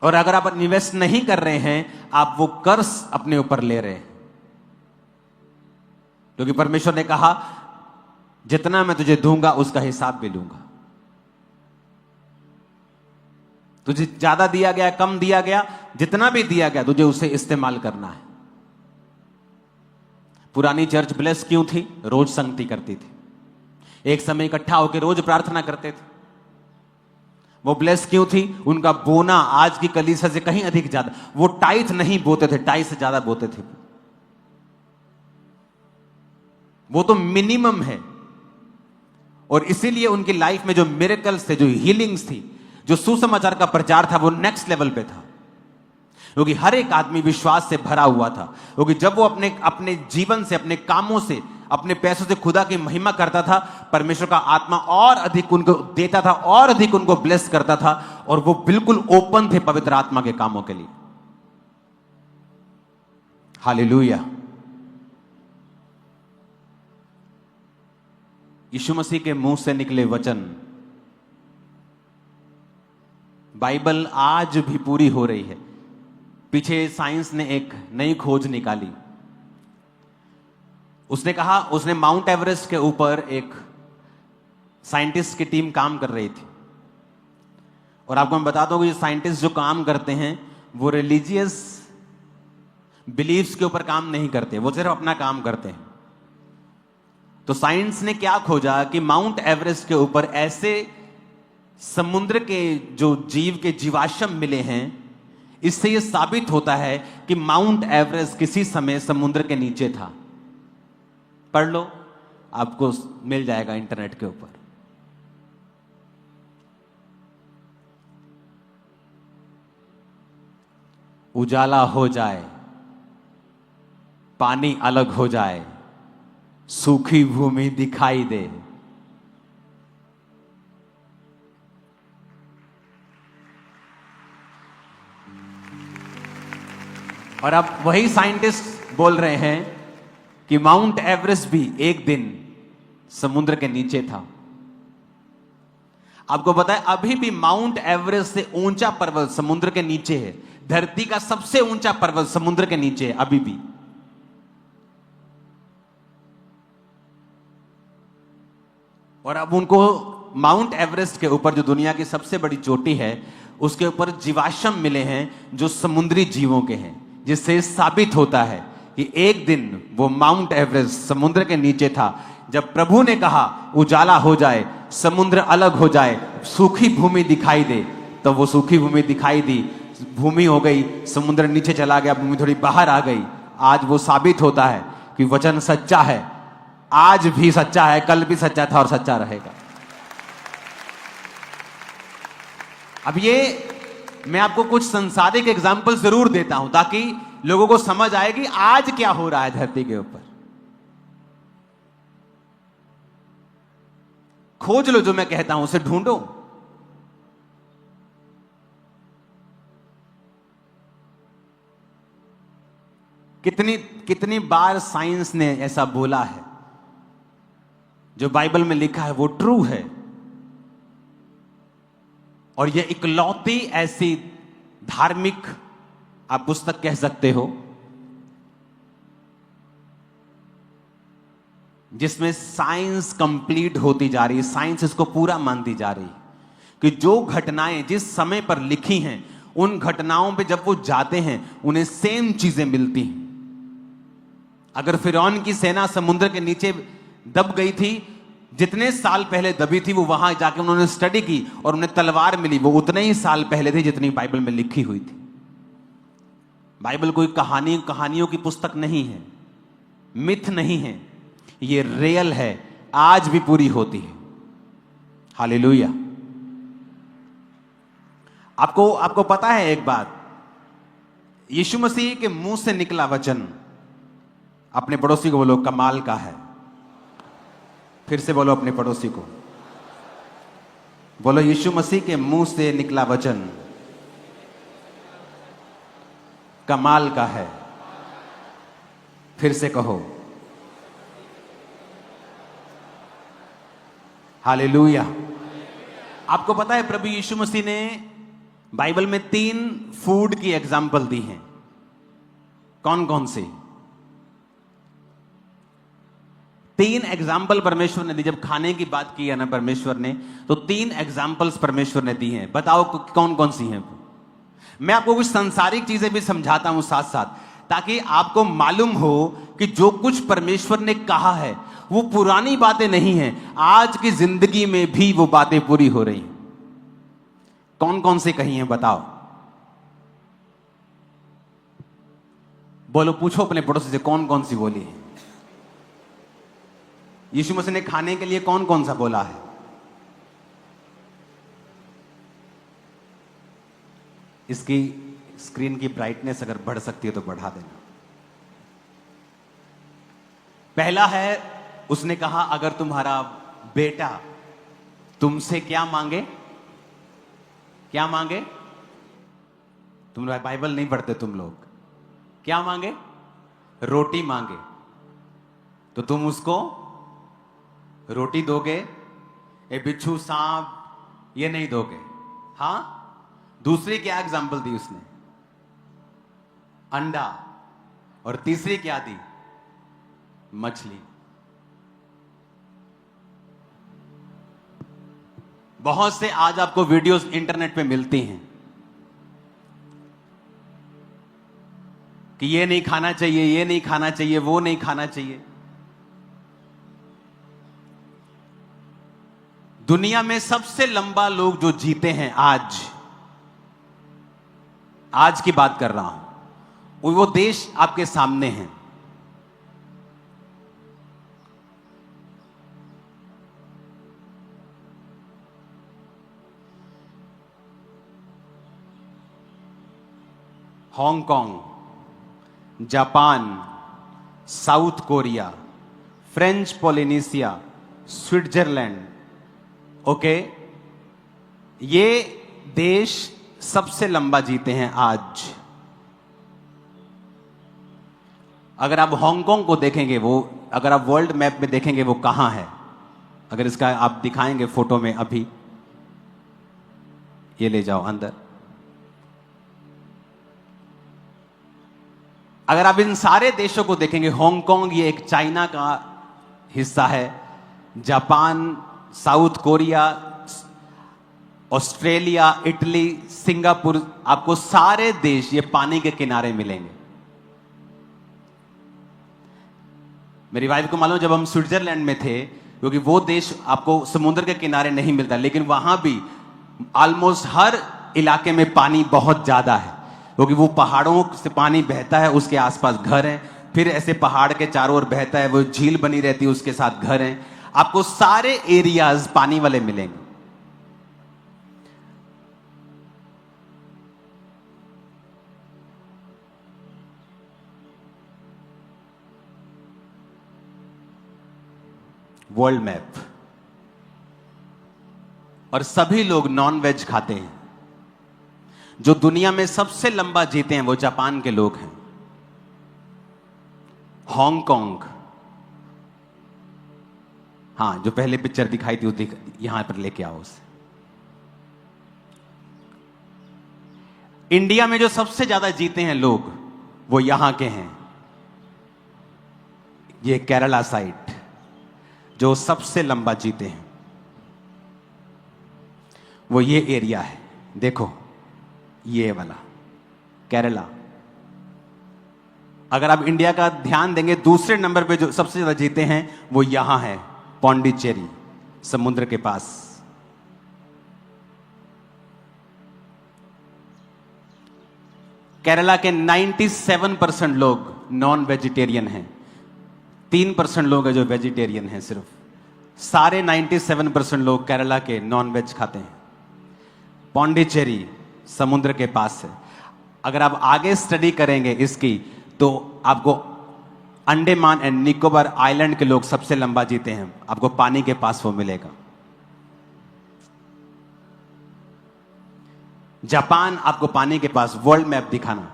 और अगर आप इन्वेस्ट नहीं कर रहे हैं, आप वो कर्ज अपने ऊपर ले रहे हैं। क्योंकि परमेश्वर ने कहा, जितना मैं तुझे दूंगा उसका हिसाब भी लूंगा। तुझे ज्यादा दिया गया, कम दिया गया, जितना भी दिया गया, तुझे उसे इस्तेमाल करना है। पुरानी चर्च ब्लेस क्यों थी? रोज संगति करती थी, एक समय इकट्ठा होकर रोज प्रार्थना करते थे। वो ब्लेस क्यों थी? उनका बोना आज की कलीसिया से कहीं अधिक ज्यादा, वो टाइथ नहीं बोते थे, टाइथ से ज्यादा बोते थे। वो तो मिनिमम है। और इसीलिए उनकी लाइफ में जो मिरेकल्स थे, जो हीलिंग्स थी, जो सुसमाचार का प्रचार था, वो नेक्स्ट लेवल पे था। क्योंकि हर एक आदमी विश्वास से भरा हुआ था। क्योंकि जब वो अपने जीवन से, अपने कामों से, अपने पैसों से खुदा की महिमा करता था, परमेश्वर का आत्मा और अधिक उनको देता था, और अधिक उनको ब्लेस करता था। और वो बिल्कुल ओपन थे पवित्र आत्मा के कामों के लिए। हालेलुया। यीशु मसीह के मुंह से निकले वचन, बाइबल आज भी पूरी हो रही है। पीछे साइंस ने एक नई खोज निकाली। उसने कहा, उसने माउंट एवरेस्ट के ऊपर एक साइंटिस्ट की टीम काम कर रही थी। और आपको मैं बता दूं कि ये साइंटिस्ट जो काम करते हैं, वो रिलीजियस बिलीफ्स के ऊपर काम नहीं करते, वो सिर्फ अपना काम करते हैं। तो साइंस ने क्या खोजा कि माउंट एवरेस्ट के ऊपर ऐसे समुद्र के जो जीव के जीवाश्म मिले हैं। इससे यह साबित होता है कि माउंट एवरेस्ट किसी समय समुद्र के नीचे था। पढ़ लो, आपको मिल जाएगा इंटरनेट के ऊपर। उजाला हो जाए, पानी अलग हो जाए, सूखी भूमि दिखाई दे। और अब वही साइंटिस्ट बोल रहे हैं कि माउंट एवरेस्ट भी एक दिन समुद्र के नीचे था। आपको पता है, अभी भी माउंट एवरेस्ट से ऊंचा पर्वत समुद्र के नीचे है। धरती का सबसे ऊंचा पर्वत समुद्र के नीचे है अभी भी। और अब उनको माउंट एवरेस्ट के ऊपर, जो दुनिया की सबसे बड़ी चोटी है, उसके ऊपर जीवाश्म मिले हैं जो समुद्री जीवों के हैं। जिससे साबित होता है कि एक दिन वो माउंट एवरेस्ट समुद्र के नीचे था। जब प्रभु ने कहा उजाला हो जाए, समुद्र अलग हो जाए, सूखी भूमि दिखाई दे, तो वो सूखी भूमि दिखाई दी, भूमि हो गई, समुद्र नीचे चला गया, भूमि थोड़ी बाहर आ गई। आज वो साबित होता है कि वचन सच्चा है, आज भी सच्चा है, कल भी सच्चा था और सच्चा रहेगा। अब ये मैं आपको कुछ संसारिक एग्जाम्पल जरूर देता हूं ताकि लोगों को समझ आए कि आज क्या हो रहा है धरती के ऊपर। खोज लो जो मैं कहता हूं, उसे ढूंढो। कितनी बार साइंस ने ऐसा बोला है, जो बाइबल में लिखा है वो ट्रू है। और यह इकलौती ऐसी धार्मिक आप पुस्तक कह सकते हो जिसमें साइंस कंप्लीट होती जा रही है, साइंस इसको पूरा मानती जा रही है कि जो घटनाएं जिस समय पर लिखी हैं, उन घटनाओं पे जब वो जाते हैं उन्हें सेम चीजें मिलती हैं। अगर फिरौन की सेना समुद्र के नीचे दब गई थी, जितने साल पहले दबी थी, वो वहां जाके उन्होंने स्टडी की और उन्हें तलवार मिली, वो उतने ही साल पहले थी जितनी बाइबल में लिखी हुई थी। बाइबल कोई कहानियों की पुस्तक नहीं है, मिथ नहीं है, ये रियल है, आज भी पूरी होती है। हालेलुया। आपको पता है एक बात, यीशु मसीह के मुंह से निकला वचन, अपने पड़ोसी को बोलो कमाल का है। फिर से बोलो अपने पड़ोसी को, बोलो यीशु मसीह के मुंह से निकला वचन कमाल का है। फिर से कहो हालेलुया। आपको पता है प्रभु यीशु मसीह ने बाइबल में 3 फूड की एग्जाम्पल दी हैं। कौन कौन सी 3 एग्जाम्पल परमेश्वर ने दी? जब खाने की बात की है ना परमेश्वर ने, तो 3 एग्जाम्पल्स परमेश्वर ने दी हैं। बताओ कौन कौन सी हैं? मैं आपको कुछ सांसारिक चीजें भी समझाता हूं साथ साथ, ताकि आपको मालूम हो कि जो कुछ परमेश्वर ने कहा है वो पुरानी बातें नहीं हैं, आज की जिंदगी में भी वो बातें पूरी हो रही हैं। कौन कौन सी कही हैं बताओ? बोलो, पूछो अपने पड़ोसी से कौन कौन सी बोली है। यीशु मसीह ने खाने के लिए कौन कौन सा बोला है? इसकी स्क्रीन की ब्राइटनेस अगर बढ़ सकती है तो बढ़ा देना। पहला है, उसने कहा अगर तुम्हारा बेटा तुमसे क्या मांगे, क्या मांगे? तुम बाइबल नहीं पढ़ते तुम लोग, क्या मांगे? रोटी मांगे तो तुम उसको रोटी दोगे? ए बिच्छू सांप ये नहीं दोगे। हां, दूसरी क्या एग्जाम्पल दी उसने? अंडा। और तीसरी क्या दी? मछली। बहुत से आज आपको वीडियोस इंटरनेट पे मिलती हैं कि ये नहीं खाना चाहिए, ये नहीं खाना चाहिए, वो नहीं खाना चाहिए। दुनिया में सबसे लंबा लोग जो जीते हैं आज की बात कर रहा हूं, वो देश आपके सामने हैं। Hong Kong, Japan, south Korea, French Polynesia, Switzerland. Okay, ये देश सबसे लंबा जीते हैं आज। अगर आप हांगकांग को देखेंगे, वो अगर आप वर्ल्ड मैप में देखेंगे वो कहां है, अगर इसका आप दिखाएंगे फोटो में, अभी ये ले जाओ अंदर। अगर आप इन सारे देशों को देखेंगे, हांगकांग ये एक चाइना का हिस्सा है, Japan, south Korea, Australia, Italy, Singapore, आपको सारे देश ये पानी के किनारे मिलेंगे। मेरी वाइफ को मालूम, जब हम स्विट्जरलैंड में थे, क्योंकि वो देश आपको समुद्र के किनारे नहीं मिलता, लेकिन वहां भी ऑलमोस्ट हर इलाके में पानी बहुत ज्यादा है, क्योंकि वो पहाड़ों से पानी बहता है, उसके आसपास घर हैं, फिर ऐसे पहाड़ के चारों ओर बहता है, वो झील बनी रहती है, उसके साथ घर हैं। आपको सारे एरियाज पानी वाले मिलेंगे। World map. और सभी लोग नॉन वेज खाते हैं। जो दुनिया में सबसे लंबा जीते हैं वो जापान के लोग हैं। हांगकांग, हाँ, जो पहले पिक्चर दिखाई थी यहां पर लेके आओ उसे। इंडिया में जो सबसे ज्यादा जीते हैं लोग वो यहां के हैं। ये केरला साइड जो सबसे लंबा जीते हैं, वो ये एरिया है। देखो ये वाला केरला। अगर आप इंडिया का ध्यान देंगे, दूसरे नंबर पे जो सबसे ज्यादा जीते हैं वो यहां है, पौंडीचेरी, समुद्र के पास। केरला के 97% लोग नॉन वेजिटेरियन हैं। 3% लोग हैं जो वेजिटेरियन हैं सिर्फ। सारे 97% लोग केरला के नॉन वेज खाते हैं। पौंडीचेरी, समुद्र के पास है। अगर आप आगे स्टडी करेंगे इसकी तो आपको अंडमान एंड निकोबार आइलैंड के लोग सबसे लंबा जीते हैं, आपको पानी के पास वो मिलेगा। जापान आपको पानी के पास, वर्ल्ड मैप दिखाना,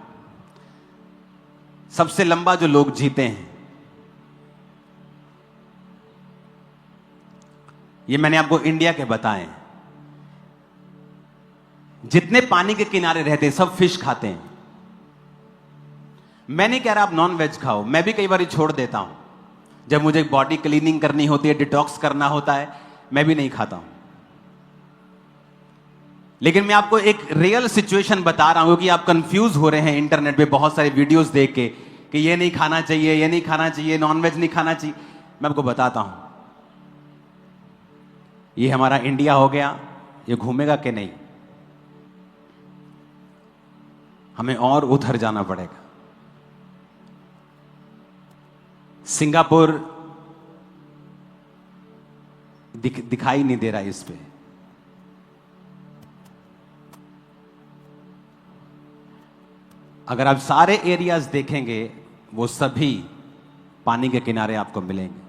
सबसे लंबा जो लोग जीते हैं, ये मैंने आपको इंडिया के बताए। जितने पानी के किनारे रहते हैं सब फिश खाते हैं। मैं नहीं कह रहा आप नॉन वेज खाओ, मैं भी कई बार छोड़ देता हूं। जब मुझे बॉडी क्लीनिंग करनी होती है, डिटॉक्स करना होता है, मैं भी नहीं खाता हूं। लेकिन मैं आपको एक रियल सिचुएशन बता रहा हूं कि आप कंफ्यूज हो रहे हैं इंटरनेट पे बहुत सारे वीडियोस देख के कि ये नहीं खाना चाहिए, ये नहीं खाना चाहिए, नॉनवेज नहीं खाना चाहिए। मैं आपको बताता हूं, ये हमारा इंडिया हो गया, ये घूमेगा कि नहीं? हमें और उधर जाना पड़ेगा। सिंगापुर दिखाई नहीं दे रहा इस पे। अगर आप सारे एरियाज देखेंगे वो सभी पानी के किनारे आपको मिलेंगे।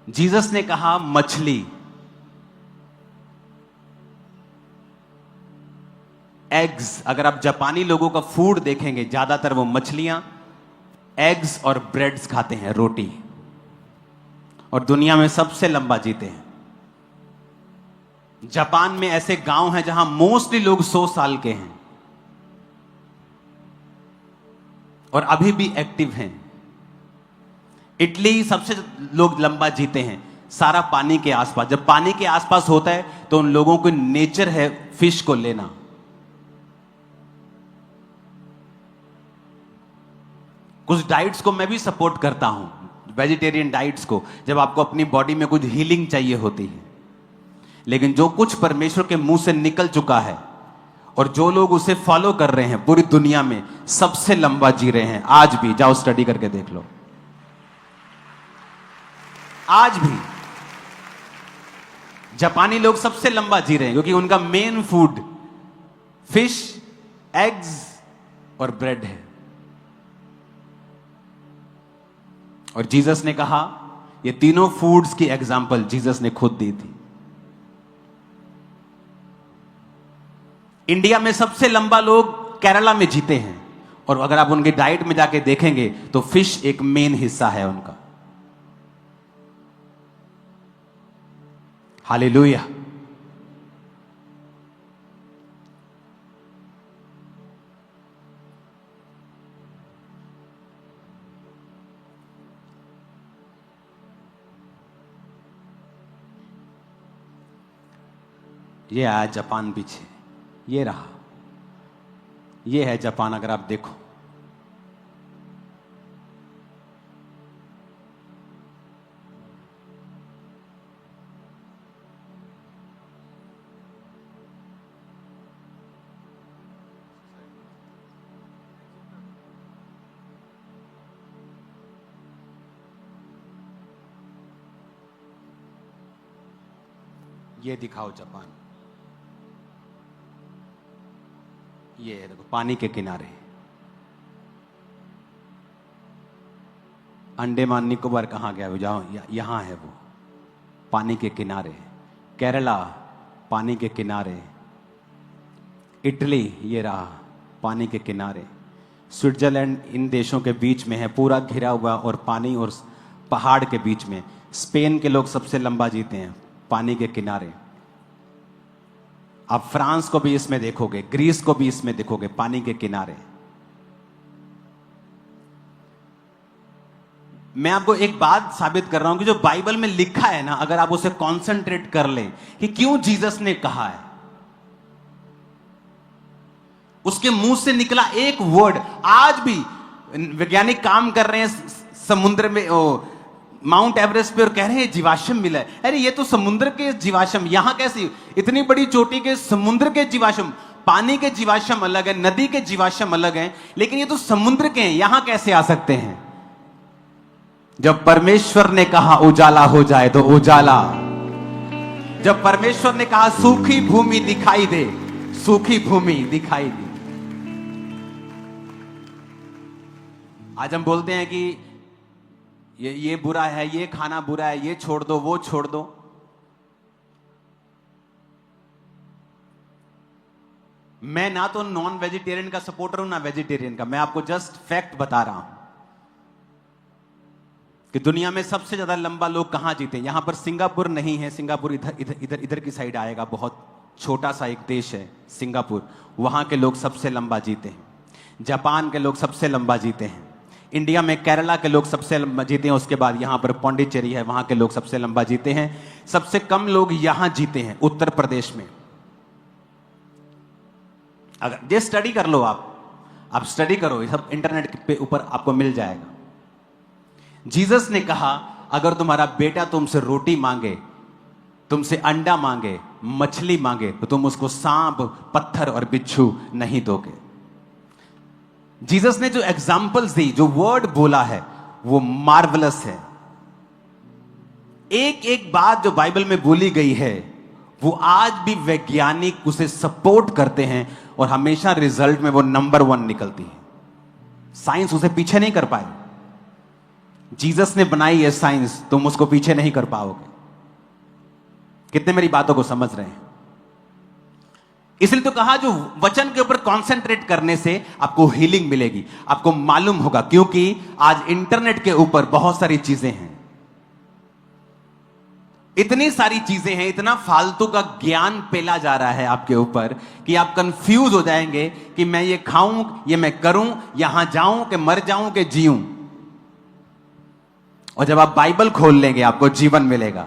जीसस ने कहा मछली, एग्स, अगर आप जापानी लोगों का फूड देखेंगे ज्यादातर वो मछलियां, एग्स और ब्रेड्स खाते हैं, रोटी, और दुनिया में सबसे लंबा जीते हैं। जापान में ऐसे गांव हैं जहां मोस्टली लोग 100 साल के हैं और अभी भी एक्टिव हैं। इटली सबसे लोग लंबा जीते हैं, सारा पानी के आसपास। जब पानी के आसपास होता है तो उन लोगों को नेचर है फिश को लेना। कुछ डाइट्स को मैं भी सपोर्ट करता हूं, वेजिटेरियन डाइट्स को, जब आपको अपनी बॉडी में कुछ हीलिंग चाहिए होती है। लेकिन जो कुछ परमेश्वर के मुंह से निकल चुका है और जो लोग उसे फॉलो कर रहे हैं, पूरी दुनिया में सबसे लंबा जी रहे हैं आज भी। जाओ स्टडी करके देख लो, आज भी जापानी लोग सबसे लंबा जी रहे हैं क्योंकि उनका मेन फूड फिश, एग्स और ब्रेड है। और जीसस ने कहा, ये तीनों फूड्स की एग्जाम्पल जीसस ने खुद दी थी। इंडिया में सबसे लंबा लोग केरला में जीते हैं और अगर आप उनकी डाइट में जाके देखेंगे तो फिश एक मेन हिस्सा है उनका। हालेलुया। ये आया जापान पीछे, ये रहा, ये है जापान। अगर आप देखो ये दिखाओ जापान, ये है देखो पानी के किनारे। अंडमान निकोबार कहां गया? जाओ, यहां है वो, पानी के किनारे। केरला पानी के किनारे, इटली ये रहा पानी के किनारे, स्विट्जरलैंड इन देशों के बीच में है, पूरा घिरा हुआ और पानी और पहाड़ के बीच में। स्पेन के लोग सबसे लंबा जीते हैं पानी के किनारे। आप फ्रांस को भी इसमें देखोगे, ग्रीस को भी इसमें देखोगे, पानी के किनारे। मैं आपको एक बात साबित कर रहा हूं कि जो बाइबल में लिखा है ना, अगर आप उसे कॉन्सेंट्रेट कर लें कि क्यों जीसस ने कहा है, उसके मुंह से निकला एक वर्ड। आज भी वैज्ञानिक काम कर रहे हैं समुद्र में, माउंट एवरेस्ट पे, और कह रहे हैं जीवाश्म मिला है। अरे ये तो समुद्र के जीवाश्म, यहां कैसी इतनी बड़ी चोटी के समुद्र के जीवाश्म? पानी के जीवाश्म अलग है, नदी के जीवाश्म अलग हैं, लेकिन ये तो समुद्र के हैं, यहां कैसे आ सकते हैं? जब परमेश्वर ने कहा उजाला हो जाए तो उजाला, जब परमेश्वर ने कहा सूखी भूमि दिखाई दे, सूखी भूमि दिखाई दी। आज हम बोलते हैं कि ये बुरा है, ये खाना बुरा है, ये छोड़ दो, वो छोड़ दो। मैं ना तो नॉन वेजिटेरियन का सपोर्टर हूं ना वेजिटेरियन का, मैं आपको जस्ट फैक्ट बता रहा हूं कि दुनिया में सबसे ज्यादा लंबा लोग कहां जीते। यहां पर सिंगापुर नहीं है, सिंगापुर इधर इधर इधर इधर की साइड आएगा, बहुत छोटा सा एक देश है सिंगापुर, वहां के लोग सबसे लंबा जीते हैं। जापान के लोग सबसे लंबा जीते हैं। इंडिया में केरला के लोग सबसे लंबा जीते हैं। उसके बाद यहां पर पौंडीचेरी है, वहां के लोग सबसे लंबा जीते हैं। सबसे कम लोग यहां जीते हैं उत्तर प्रदेश में। अगर ये स्टडी कर लो, आप स्टडी करो, ये सब इंटरनेट पे ऊपर आपको मिल जाएगा। जीसस ने कहा अगर तुम्हारा बेटा तुमसे रोटी मांगे, तुमसे अंडा मांगे, मछली मांगे, तो तुम उसको सांप, पत्थर और बिच्छू नहीं दोगे। जीसस ने जो एग्जाम्पल्स दी, जो वर्ड बोला है, वो मार्वलस है। एक एक बात जो बाइबल में बोली गई है वो आज भी वैज्ञानिक उसे सपोर्ट करते हैं और हमेशा रिजल्ट में वो नंबर 1 निकलती है। साइंस उसे पीछे नहीं कर पाए। जीसस ने बनाई है साइंस, तुम उसको पीछे नहीं कर पाओगे। कितने मेरी बातों को समझ रहे हैं? इसलिए तो कहा जो वचन के ऊपर कंसंट्रेट करने से आपको हीलिंग मिलेगी, आपको मालूम होगा, क्योंकि आज इंटरनेट के ऊपर बहुत सारी चीजें हैं, इतनी सारी चीजें हैं, इतना फालतू का ज्ञान पेला जा रहा है आपके ऊपर कि आप कंफ्यूज हो जाएंगे कि मैं ये खाऊं, ये मैं करूं, यहां जाऊं कि मर जाऊं कि जीऊं। और जब आप बाइबल खोल लेंगे आपको जीवन मिलेगा,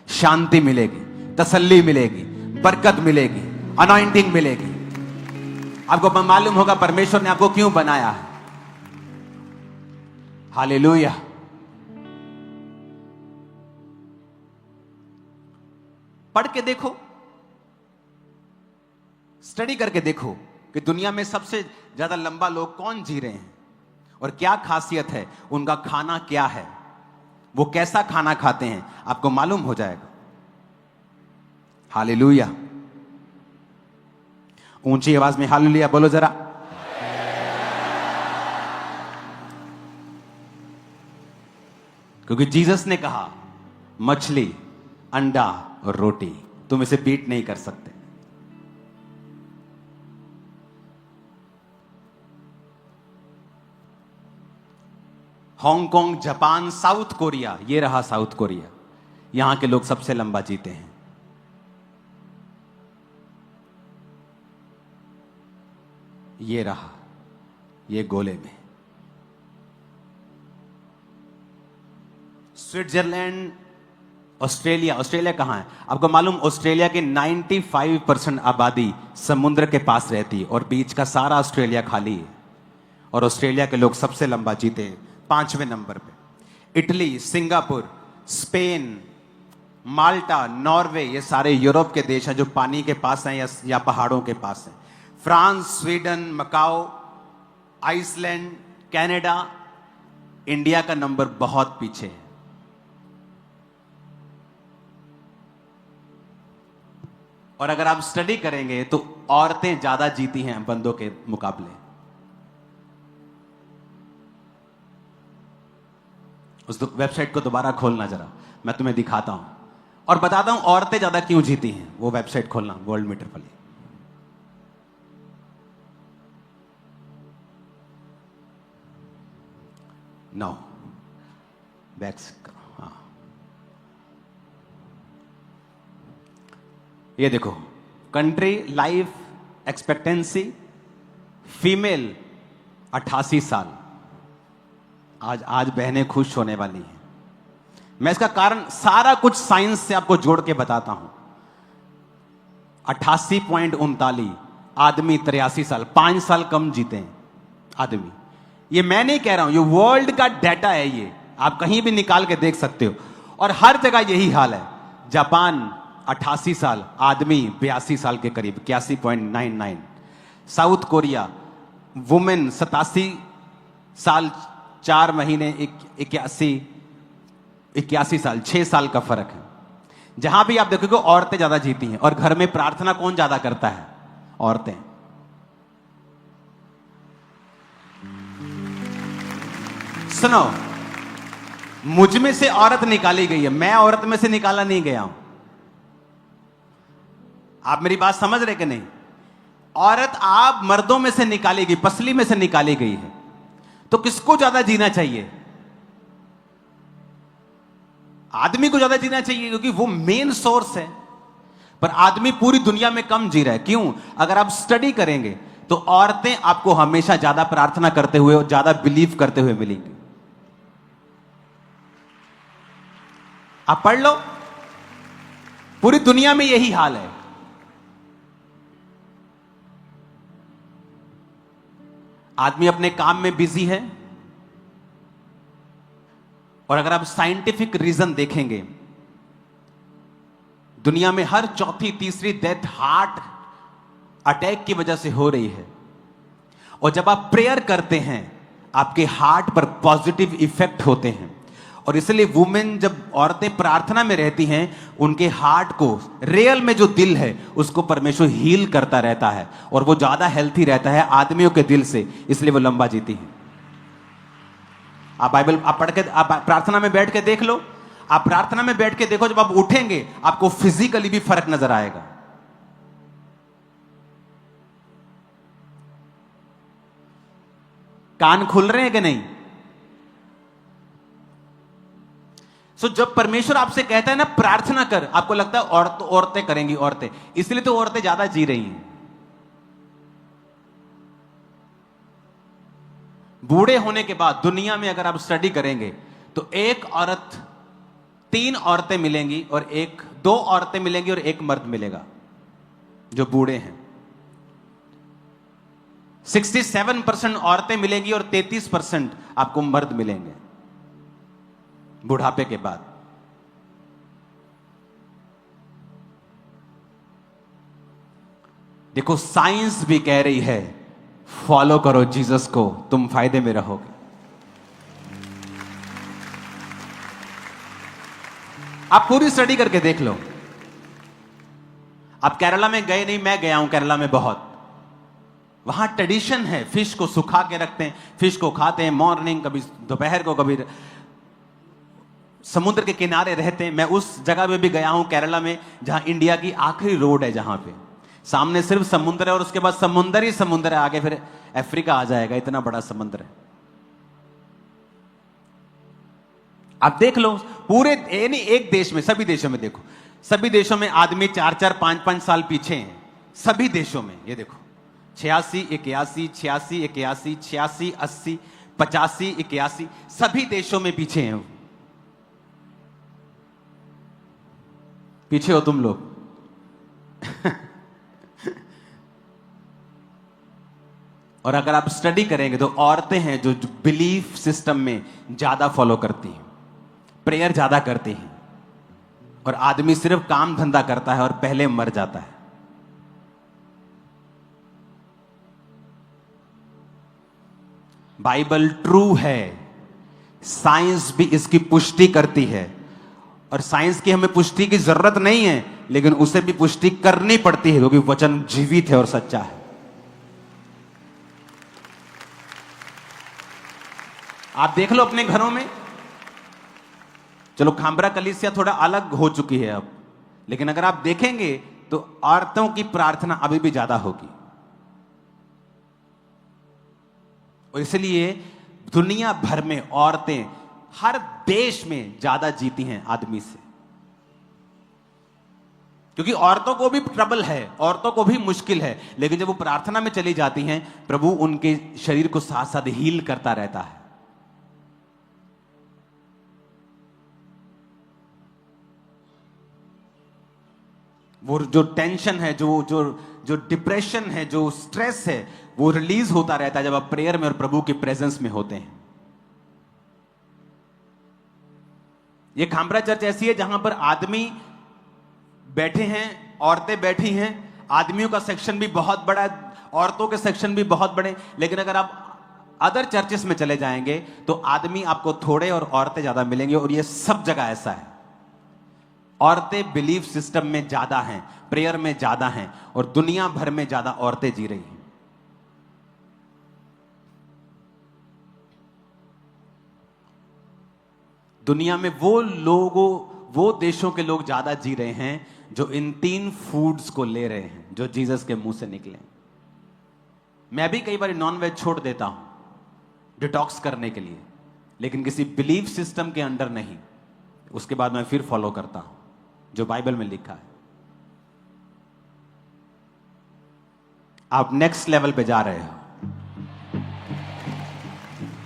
शांति मिलेगी, तसल्ली मिलेगी, बरकत मिलेगी, अनॉइंटिंग मिलेगी। आपको मालूम होगा परमेश्वर ने आपको क्यों बनाया है। हालेलुया। पढ़ के देखो, स्टडी करके देखो कि दुनिया में सबसे ज्यादा लंबा लोग कौन जी रहे हैं और क्या खासियत है, उनका खाना क्या है, वो कैसा खाना खाते हैं, आपको मालूम हो जाएगा। हालेलुया। ऊंची आवाज में हालेलुया बोलो जरा। क्योंकि जीसस ने कहा मछली, अंडा और रोटी तुम इसे बीट नहीं कर सकते। हांगकांग, जापान, साउथ कोरिया, ये रहा साउथ कोरिया, यहां के लोग सबसे लंबा जीते हैं। ये रहा, ये गोले में स्विट्जरलैंड, ऑस्ट्रेलिया। ऑस्ट्रेलिया कहां है आपको मालूम? ऑस्ट्रेलिया की 95% आबादी समुद्र के पास रहती है और बीच का सारा ऑस्ट्रेलिया खाली है। और ऑस्ट्रेलिया के लोग सबसे लंबा जीते हैं 5वें नंबर पे। इटली, सिंगापुर, स्पेन, माल्टा, नॉर्वे, ये सारे यूरोप के देश हैं जो पानी के पास हैं या पहाड़ों के पास हैं। France, Sweden, Macao, Iceland, Canada, India का नंबर बहुत पीछे है। और अगर आप स्टडी करेंगे तो औरतें ज्यादा जीती हैं बंदों के मुकाबले। उस वेबसाइट को दोबारा खोलना जरा, मैं तुम्हें दिखाता हूं और बताता हूं औरतें ज्यादा क्यों जीती हैं। वो वेबसाइट खोलना, वर्ल्ड मीटर वाली। नो बैक्स, हाँ, ये देखो, कंट्री लाइफ एक्सपेक्टेंसी फीमेल 88 साल। आज बहनें खुश होने वाली हैं। मैं इसका कारण सारा कुछ साइंस से आपको जोड़ के बताता हूं। 88.39, आदमी 83 साल, 5 साल कम जीते हैं आदमी। ये मैं नहीं कह रहा हूं, ये वर्ल्ड का डाटा है, ये आप कहीं भी निकाल के देख सकते हो। और हर जगह यही हाल है। जापान 88 साल, आदमी 82 साल के करीब, 81.99। साउथ कोरिया वुमेन 87 साल 4 महीने, 81 साल, 6 साल का फर्क है। जहां भी आप देखोगे औरतें ज्यादा जीती हैं। और घर में प्रार्थना कौन ज्यादा करता है? औरतें। सुनो, मुझ में से औरत निकाली गई है, मैं औरत में से निकाला नहीं गया हूं। आप मेरी बात समझ रहे कि नहीं? औरत आप मर्दों में से निकाली गई, पसली में से निकाली गई है। तो किसको ज्यादा जीना चाहिए? आदमी को ज्यादा जीना चाहिए, क्योंकि वो मेन सोर्स है। पर आदमी पूरी दुनिया में कम जी रहा है। क्यों? अगर आप स्टडी करेंगे तो औरतें आपको हमेशा ज्यादा प्रार्थना करते हुए और ज्यादा बिलीव करते हुए मिलेंगी। आप पढ़ लो, पूरी दुनिया में यही हाल है। आदमी अपने काम में बिजी है, और अगर आप साइंटिफिक रीजन देखेंगे, दुनिया में हर चौथी तीसरी डेथ हार्ट अटैक की वजह से हो रही है। और जब आप प्रेयर करते हैं, आपके हार्ट पर पॉजिटिव इफेक्ट होते हैं। और इसलिए वुमेन, जब औरतें प्रार्थना में रहती हैं, उनके हार्ट को, रियल में जो दिल है, उसको परमेश्वर हील करता रहता है, और वो ज्यादा हेल्थी रहता है आदमियों के दिल से, इसलिए वो लंबा जीती है। आप बाइबल आप पढ़ के, आप प्रार्थना में बैठ के देख लो। आप प्रार्थना में बैठ के देखो, जब आप उठेंगे आपको फिजिकली भी फर्क नजर आएगा। कान खुल रहे हैं कि नहीं? जब परमेश्वर आपसे कहता है ना प्रार्थना कर, आपको लगता है औरतें करेंगी, औरतें, इसलिए तो औरतें ज्यादा जी रही हैं। बूढ़े होने के बाद दुनिया में अगर आप स्टडी करेंगे तो एक औरत, 3 औरतें मिलेंगी, और 2 औरतें मिलेंगी और 1 मर्द मिलेगा जो बूढ़े हैं। 67% औरतें मिलेंगी और 33% आपको मर्द मिलेंगे बुढ़ापे के बाद। देखो, साइंस भी कह रही है फॉलो करो जीसस को, तुम फायदे में रहोगे। आप पूरी स्टडी करके देख लो। आप केरला में गए नहीं, मैं गया हूं केरला में बहुत। वहां ट्रेडिशन है, फिश को सुखा के रखते हैं, फिश को खाते हैं मॉर्निंग, कभी दोपहर को, कभी समुद्र के किनारे रहते हैं। मैं उस जगह पे भी गया हूं केरला में जहां इंडिया की आखिरी रोड है, जहां पे सामने सिर्फ समुद्र है और उसके बाद समुद्र ही समुद्र है, आगे फिर अफ्रीका आ जाएगा, इतना बड़ा समुद्र है। आप देख लो, पूरे यानी एक देश में, सभी देशों में देखो, सभी देशों में आदमी 4-4, 5-5 साल पीछे हैं। सभी देशों में ये देखो, 86, 81, 86, 81, 86, 80, 85, 81, सभी देशों में पीछे हैं। पीछे हो तुम लोग। और अगर आप स्टडी करेंगे तो औरतें हैं जो बिलीफ सिस्टम में ज्यादा फॉलो करती हैं, प्रेयर ज्यादा करती हैं, और आदमी सिर्फ काम धंधा करता है और पहले मर जाता है। बाइबल ट्रू है, साइंस भी इसकी पुष्टि करती है, और साइंस की हमें पुष्टि की जरूरत नहीं है, लेकिन उसे भी पुष्टि करनी पड़ती है, क्योंकि वचन जीवित है और सच्चा है। आप देख लो अपने घरों में, चलो खामरा कलीसिया थोड़ा अलग हो चुकी है अब, लेकिन अगर आप देखेंगे तो औरतों की प्रार्थना अभी भी ज्यादा होगी। और इसलिए दुनिया भर में औरतें हर देश में ज्यादा जीती हैं आदमी से, क्योंकि औरतों को भी ट्रबल है, औरतों को भी मुश्किल है, लेकिन जब वो प्रार्थना में चली जाती हैं, प्रभु उनके शरीर को साथ साथ हील करता रहता है। वो जो टेंशन है, जो डिप्रेशन है, जो स्ट्रेस है, वो रिलीज होता रहता है जब आप प्रेयर में और प्रभु के प्रेजेंस में होते हैं। ये खामरा चर्च ऐसी है जहां पर आदमी बैठे हैं, औरतें बैठी हैं, आदमियों का सेक्शन भी बहुत बड़ा, औरतों के सेक्शन भी बहुत बड़े। लेकिन अगर आप अदर चर्चेस में चले जाएंगे तो आदमी आपको थोड़े और औरतें ज्यादा मिलेंगे, और ये सब जगह ऐसा है। औरतें बिलीफ सिस्टम में ज्यादा हैं, प्रेयर में ज्यादा हैं, और दुनिया भर में ज्यादा औरतें जी रही हैं। दुनिया में वो देशों के लोग ज्यादा जी रहे हैं जो इन 3 फूड्स को ले रहे हैं जो जीसस के मुंह से निकले। मैं भी कई बार नॉनवेज छोड़ देता हूं डिटॉक्स करने के लिए, लेकिन किसी बिलीफ सिस्टम के अंडर नहीं। उसके बाद मैं फिर फॉलो करता हूं जो बाइबल में लिखा है। आप नेक्स्ट लेवल पे जा रहे हो,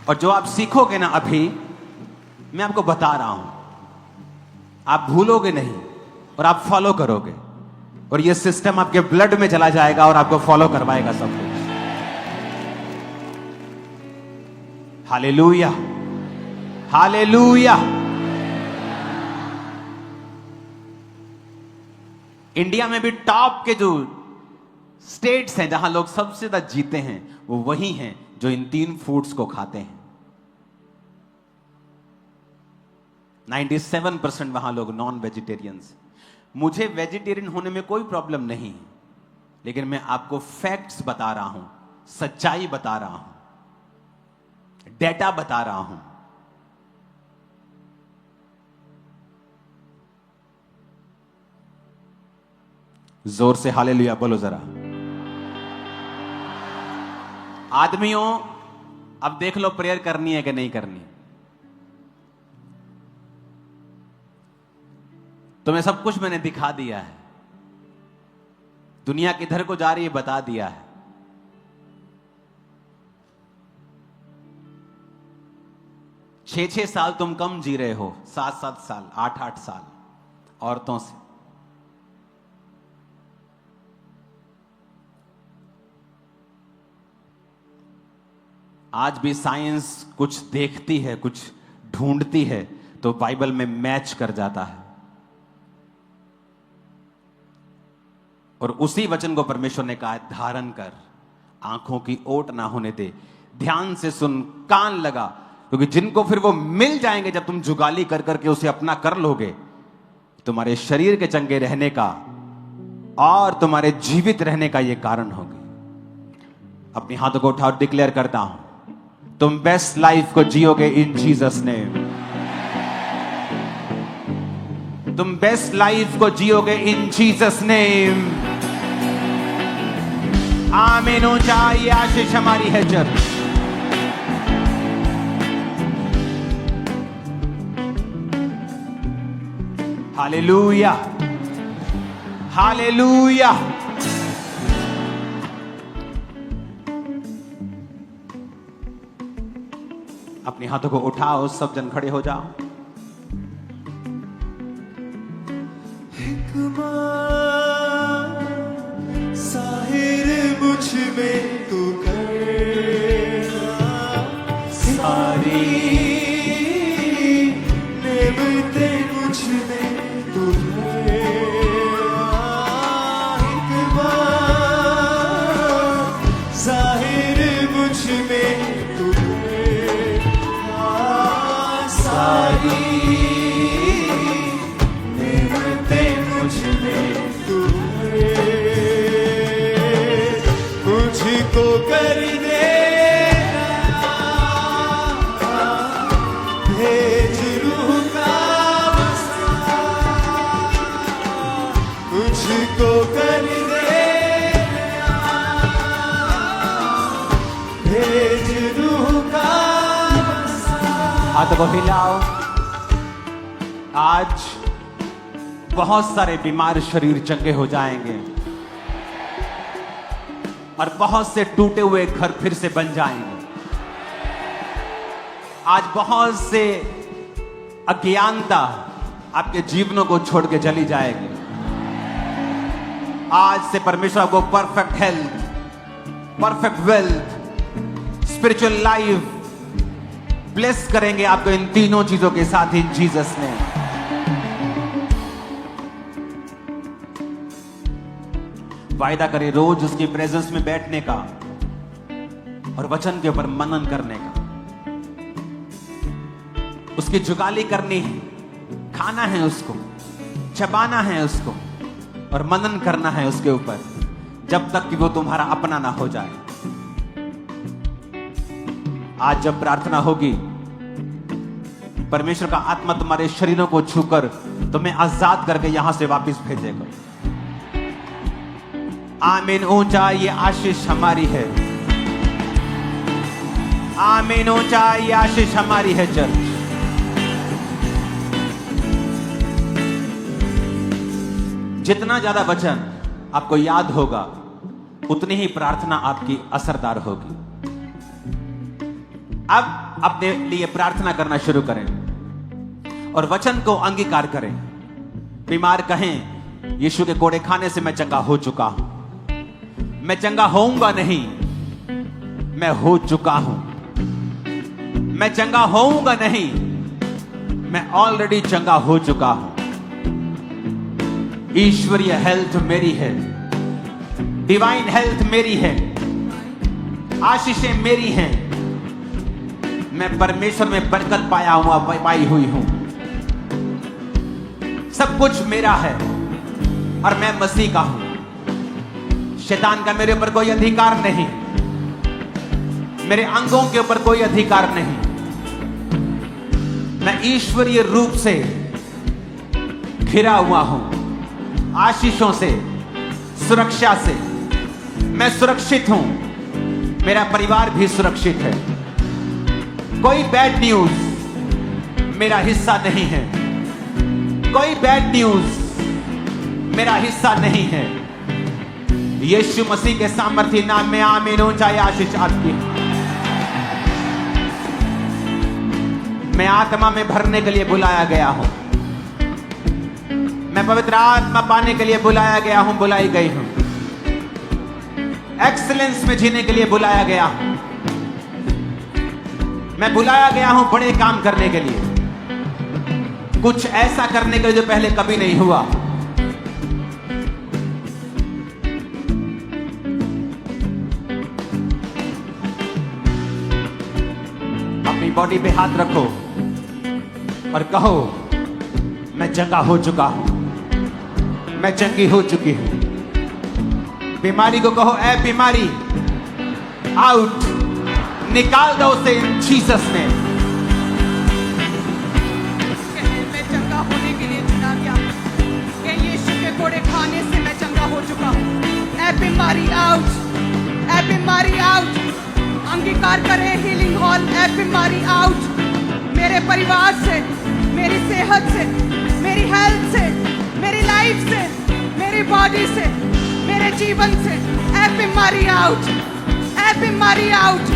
और जो आप सीखोगे ना अभी, मैं आपको बता रहा हूं, आप भूलोगे नहीं और आप फॉलो करोगे, और ये सिस्टम आपके ब्लड में चला जाएगा और आपको फॉलो करवाएगा सब कुछ। Hallelujah, hallelujah. इंडिया में भी टॉप के जो स्टेट्स हैं जहां लोग सबसे ज्यादा जीते हैं, वो वही हैं जो इन 3 फूड्स को खाते हैं। 97% वहां लोग नॉन वेजिटेरियंस। मुझे वेजिटेरियन होने में कोई प्रॉब्लम नहीं है, लेकिन मैं आपको फैक्ट्स बता रहा हूं, सच्चाई बता रहा हूं, डेटा बता रहा हूं। जोर से हालेलुया बोलो जरा। आदमियों, अब देख लो प्रेयर करनी है कि नहीं करनी। तुम्हें सब कुछ मैंने दिखा दिया है, दुनिया किधर को जा रही है बता दिया है। छह साल तुम कम जी रहे हो, 7 साल, 8 साल औरतों से। आज भी साइंस कुछ देखती है, कुछ ढूंढती है, तो बाइबल में मैच कर जाता है, और उसी वचन को परमेश्वर ने कहा, धारण कर, आंखों की ओट ना होने दे, ध्यान से सुन, कान लगा, क्योंकि जिनको फिर वो मिल जाएंगे जब तुम जुगाली कर करके उसे अपना कर लोगे, तुम्हारे शरीर के चंगे रहने का और तुम्हारे जीवित रहने का यह कारण होगी। अपने हाथों को उठाओ, डिक्लेयर करता हूं, तुम बेस्ट लाइफ को जियोगे इन जीसस नेम। तुम बेस्ट लाइफ को जियोगे इन जीसस नेम। आमीन हो जाए, ये आशीष हमारी है। जब हालेलुया, हालेलुया। अपने हाथों को उठाओ, सब जन खड़े हो जाओ। साहिर मुझ में तू करना, सारी नेमतें मुझ में तू करना। साहिर मुझ में तू करना, सारी मुझको कर देना, भेज रूह का वसा। मुझको कर देना, भेज रूह का वसा। हाथों को हिलाओ। आज बहुत सारे बीमार शरीर चंगे हो जाएंगे, और बहुत से टूटे हुए घर फिर से बन जाएंगे। आज बहुत से अज्ञानता आपके जीवनों को छोड़ के चली जाएगी। आज से परमेश्वर आपको perfect health, perfect wealth, spiritual life bless करेंगे आपको इन तीनों चीजों के साथ, इन जीसस ने। वायदा करे रोज उसकी प्रेजेंस में बैठने का और वचन के ऊपर मनन करने का। उसकी जुगाली करनी है, खाना है उसको, चबाना है उसको और मनन करना है उसके ऊपर, जब तक कि वो तुम्हारा अपना ना हो जाए। आज जब प्रार्थना होगी, परमेश्वर का आत्मा तुम्हारे शरीरों को छूकर तुम्हें आजाद करके यहां से वापस भेजेगा। आमीन। ऊंचा ये आशीष हमारी है। आमीन। ऊंचा ये आशीष हमारी है चर्च। जितना ज्यादा वचन आपको याद होगा, उतनी ही प्रार्थना आपकी असरदार होगी। अब अपने लिए प्रार्थना करना शुरू करें और वचन को अंगीकार करें। बीमार कहें, यीशु के कोड़े खाने से मैं चंगा हो चुका हूं। मैं चंगा होऊंगा नहीं, मैं हो चुका हूं। मैं चंगा होऊंगा नहीं, मैं ऑलरेडी चंगा हो चुका हूं। ईश्वरीय हेल्थ मेरी है, डिवाइन हेल्थ मेरी है, आशीषें मेरी हैं। मैं परमेश्वर में बरकत पाई हुई हूं। सब कुछ मेरा है और मैं मसीह का हूं। शैतान का मेरे ऊपर कोई अधिकार नहीं, मेरे अंगों के ऊपर कोई अधिकार नहीं। मैं ईश्वरीय रूप से घिरा हुआ हूं, आशीषों से, सुरक्षा से। मैं सुरक्षित हूं, मेरा परिवार भी सुरक्षित है। कोई बैड न्यूज मेरा हिस्सा नहीं है। कोई बैड न्यूज मेरा हिस्सा नहीं है। यीशु मसीह के सामर्थ्य नाम में आमीन। ऊंचा आशीष आपकी। मैं आत्मा में भरने के लिए बुलाया गया हूं। मैं पवित्र आत्मा पाने के लिए बुलाया गया हूं, बुलाई गई हूं। एक्सीलेंस में जीने के लिए बुलाया गया हूं। मैं बुलाया गया हूं बड़े काम करने के लिए, कुछ ऐसा करने के लिए जो पहले कभी नहीं हुआ। अपनी बॉडी पे हाथ रखो और कहो, मैं चंगा हो चुका हूं, मैं चंगी हो चुकी हूं। बीमारी को कहो, ए बीमारी आउट, निकाल दो उसे इन जीसस ने। मैं चंगा होने के लिए चुना गया कि यीशु के कोड़े खाने से मैं चंगा हो चुका हूँ। ए बीमारी आउट, ए बीमारी आउट। अंगीकार करें हीलिंग हॉल। ए बीमारी आउट, मेरे परिवार से, मेरी सेहत से, मेरी हेल्थ से, मेरी लाइफ से, मेरी बॉडी से, मेरे जीवन से। ए बीमारी आउट, ए बीमारी आउट।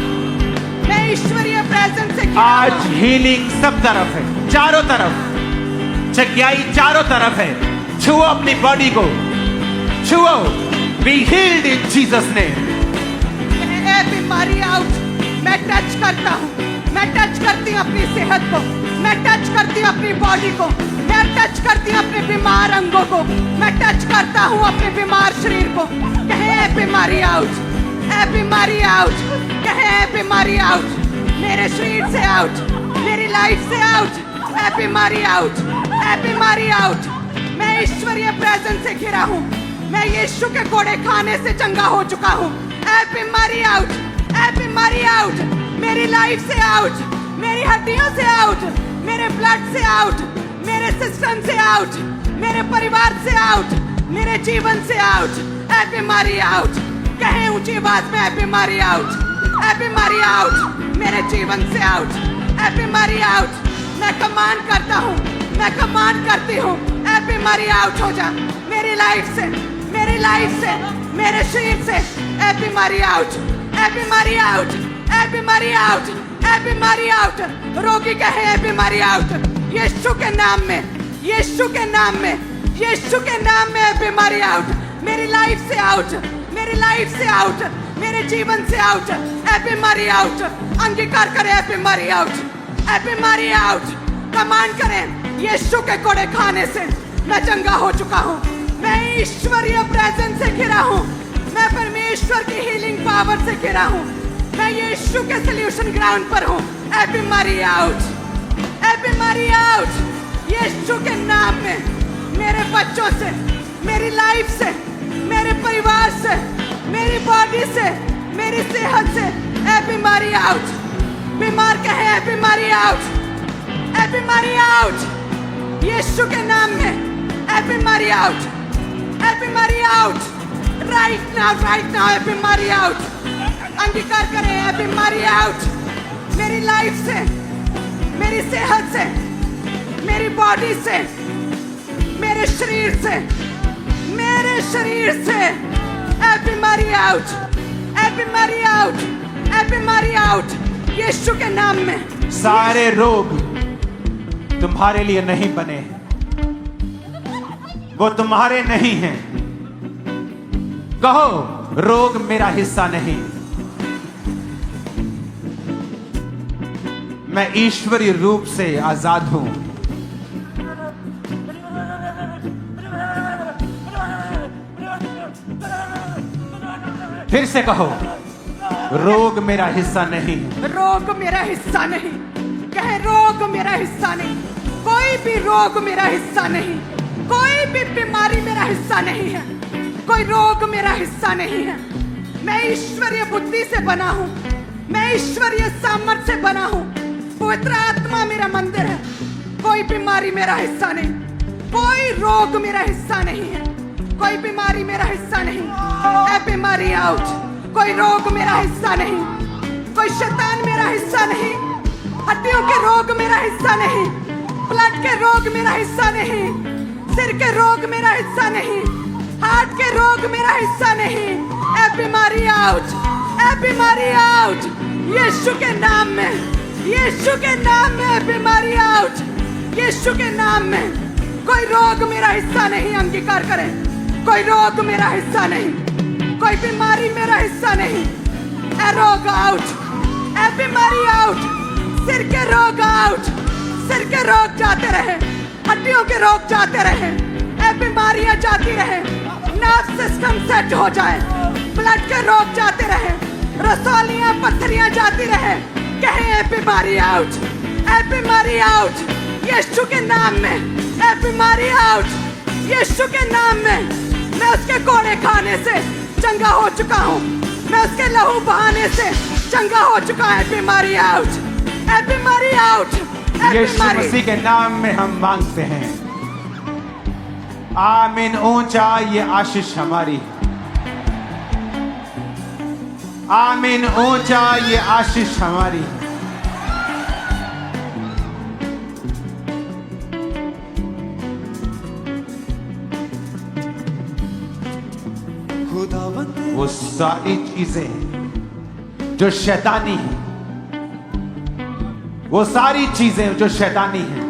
मैं ईश्वरीय प्रेजेंस से आज हीलिंग सब तरफ है, चारों तरफ चंगाई चारों तरफ है। छुओ अपनी बॉडी को, छुओ। Be healed in Jesus name. ए बीमारी आउट। मैं टच करता हूँ, मैं टच करती हूँ अपनी सेहत को, मैं टच करती हूँ अपनी बॉडी को, मैं टच करती हूँ अपने बीमार अंगों को, मैं टच करता हूँ अपने बीमार शरीर को। कहे ए बीमारी आउट, ए बीमारी आउट। कहे ए बीमारी आउट, मेरे शरीर से आउट, मेरी लाइफ से आउट। ए बीमारी आउट, ए बीमारी आउट। मैं ईश्वरीय प्रेजेंस से घिरा हूँ। मैं यीशु के कोड़े खाने से चंगा हो चुका हूँ। ए बीमारी आउट, ए बीमारी आउट। मेरी लाइफ से आउट, मेरी हड्डियों से आउट, मेरे ब्लड से आउट, मेरे सिस्टम से आउट, मेरे परिवार से आउट, मेरे जीवन से आउट। ए बीमारी आउट। कहें ऊंची आवाज में, ए बीमारी आउट, ए बीमारी आउट। मेरे जीवन से आउट, ए बीमारी आउट। मैं कमांड करता हूँ, मैं कमांड करती हूँ, ए बीमारी आउट हो जा मेरी लाइफ से, मेरी लाइफ से, मेरे शरीर से। ए बीमारी आउट, ए बीमारी आउट, ए बीमारी आउट, ए बीमारी आउट। रोगी कहे ए बीमारी आउट। यीशु के नाम में, यीशु के नाम में, यीशु के नाम में ए बीमारी आउट। मेरी लाइफ से आउट, मेरी लाइफ से आउट, मेरे जीवन से आउट। ए बीमारी आउट। अंगीकार करें, ए बीमारी आउट, ए बीमारी आउट। कमांड करें, यीशु के कोड़े खाने से मैं चंगा हो चुका हूँ। मैं ईश्वरीय प्रेजेंस से घिरा हूँ। मैं परमेश्वर की हीलिंग पावर से घिरा हूँ। मैं यीशु के सॉल्यूशन ग्राउंड पर हूँ। ए बीमारी आउट, ए बीमारी आउट। यीशु के नाम में मेरे बच्चों से, मेरी लाइफ से, मेरे परिवार से, मेरी बॉडी से, मेरी सेहत से ए बीमारी आउट। बीमार कहे ए बीमारी आउट, ए बीमारी आउट यीशु के नाम में। ए बीमारी आउट, ए बीमारी आउट राइट नाउ ए बीमारी आउट। अंगीकार करें ए बीमारी आउट मेरी लाइफ से, मेरी सेहत से, मेरी बॉडी से, मेरे शरीर से, मेरे शरीर से ए बीमारी आउट, ए बीमारी आउट, ए बीमारी आउट यीशु के नाम में। सारे रोग तुम्हारे लिए नहीं बने, वो तुम्हारे नहीं हैं। कहो, रोग मेरा हिस्सा नहीं। मैं ईश्वरीय रूप से आजाद हूं। फिर से कहो, रोग मेरा हिस्सा नहीं। रोग मेरा हिस्सा नहीं। कहे रोग मेरा हिस्सा नहीं। कोई भी रोग मेरा हिस्सा नहीं। कोई भी बीमारी मेरा हिस्सा नहीं है। कोई रोग मेरा हिस्सा नहीं है। मैं ईश्वरीय बुद्धि से बना हूं। मैं ईश्वरीय सामर्थ्य से बना हूं। पवित्र आत्मा मेरा मंदिर है। कोई बीमारी मेरा हिस्सा नहीं। कोई रोग मेरा हिस्सा नहीं है। कोई बीमारी मेरा हिस्सा नहीं। ए बीमारी आउट। कोई रोग मेरा हिस्सा नहीं। कोई शैतान मेरा हिस्सा नहीं। हड्डियों के रोग मेरा हिस्सा नहीं। ब्लड के रोग मेरा हिस्सा नहीं। सिर के रोग मेरा हिस्सा नहीं। हार्ट के रोग मेरा हिस्सा नहीं। ए बीमारी आउट, ए बीमारी आउट यीशु के नाम में, यीशु के नाम में बीमारी आउट, यीशु के नाम में। कोई रोग मेरा हिस्सा नहीं। अंगीकार करें, कोई रोग मेरा हिस्सा नहीं। कोई बीमारी मेरा हिस्सा नहीं। ए रोग आउट, ए बीमारी आउट। सिर के रोग आउट, सिर के रोग जाते रहे। हड्डियों के रोग जाते रहे। ए बीमारियां जाती रहे। नर्व सिस्टम सेट हो जाए। ब्लड के रोग जाते रहे। रसौलियां पत्थरियां जाती रहे। कहे ए बीमारी आउट, ए बीमारी आउट यीशु के नाम में। ए बीमारी आउट यीशु के नाम में। मैं उसके कोड़े खाने से चंगा हो चुका हूँ। मैं उसके लहू बहाने से चंगा हो चुका है। बीमारी आउट, ए बीमारी आउट। यीशु मसीह के नाम में हम मांगते हैं। आमीन। ऊंचा ये आशीष हमारी है। आमीन। ऊंचा ये आशीष हमारी है। खुदावंद वो सारी चीजें जो शैतानी है, वो सारी चीजें जो शैतानी हैं,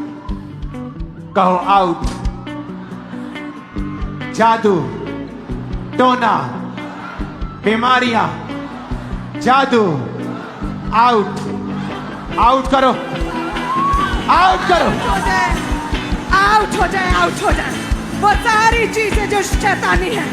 कहो आउट। जादू, टोना, बीमारियां, जादू आउट, आउट करो, आउट करो। हो जाए, आउट हो जाए, आउट हो जाए। वो सारी चीजें जो शैतानी है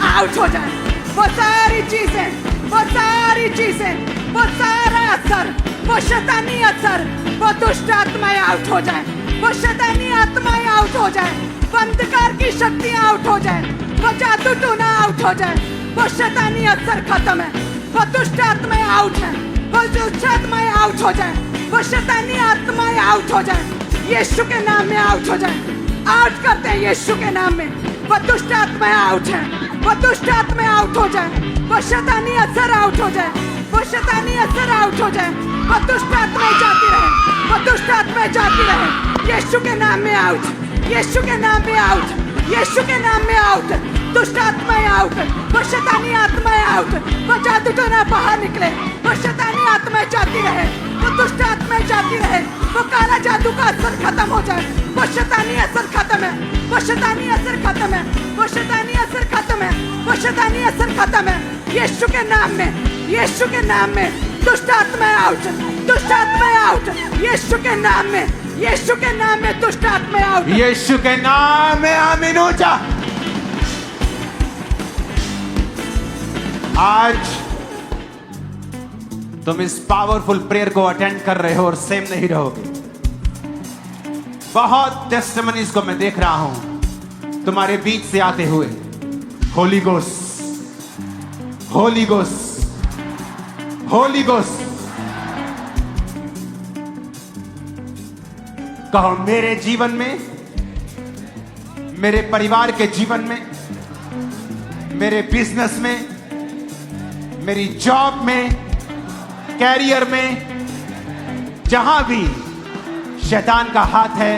आउट हो जाए। वो सारी चीजें, वो सारी चीजें, वो सारा असर, वो शैतानी असर, वो दुष्ट आत्माएं आउट हो जाए। वो शैतानी आत्माएं आउट हो जाए। वो अंधकार की शक्तियां आउट हो जाए। वो जादू टोना आउट हो जाए। वो शैतानी असर खत्म है। वो दुष्ट आत्माएं आउट है। वो दुष्ट आत्माएं आउट हो जाए। वो शैतानी आत्माएं आउट हो जाए। यीशु के नाम में आउट हो जाए। आउट करते हैं यीशु के नाम में। वो दुष्ट आत्माएं आउट है। वो दुष्ट आत्माएं आउट हो जाए। वो शैतानी असर आउट हो जाए। वो शैतानी असर आउट हो जाए। वो दुष्ट आत्माएं जाती रहे। वो दुष्ट आत्माएं जाती रहे। यीशु के नाम में आउट, यीशु के नाम में आउट, यीशु के नाम में आउट। दुष्ट आत्माएं आउट। वो शैतानी आत्माएं आउट। वो जादू टोना बाहर निकले। वो शैतानी आत्माएं जाती रहे। वो दुष्ट आत्माएं जाती रहे। वो काला जादू का असर खत्म हो जाए। वो शैतानी असर खत्म है। वो शैतानी असर खत्म है। वो शैतानी असर खत्म है। वो शैतानी असर खत्म है। यीशु के नाम में, यीशु के नाम में दुष्ट आत्माएं आउट, दुष्ट आत्माएं आउट। यीशु के नाम में, यीशु के नाम में दुष्ट आत्माएं आउट। यीशु के नाम में आमीन। ऊंचा। आज तुम इस पावरफुल प्रेयर को अटेंड कर रहे हो और सेम नहीं रहोगे। बहुत टेस्टिमनीज को मैं देख रहा हूं तुम्हारे बीच से आते हुए Holi ghost, Holi ghost, Holi ghost. कहो मेरे जीवन में, मेरे परिवार के जीवन में, मेरे बिजनेस में, मेरी जॉब में, कैरियर में, जहां भी शैतान का हाथ है,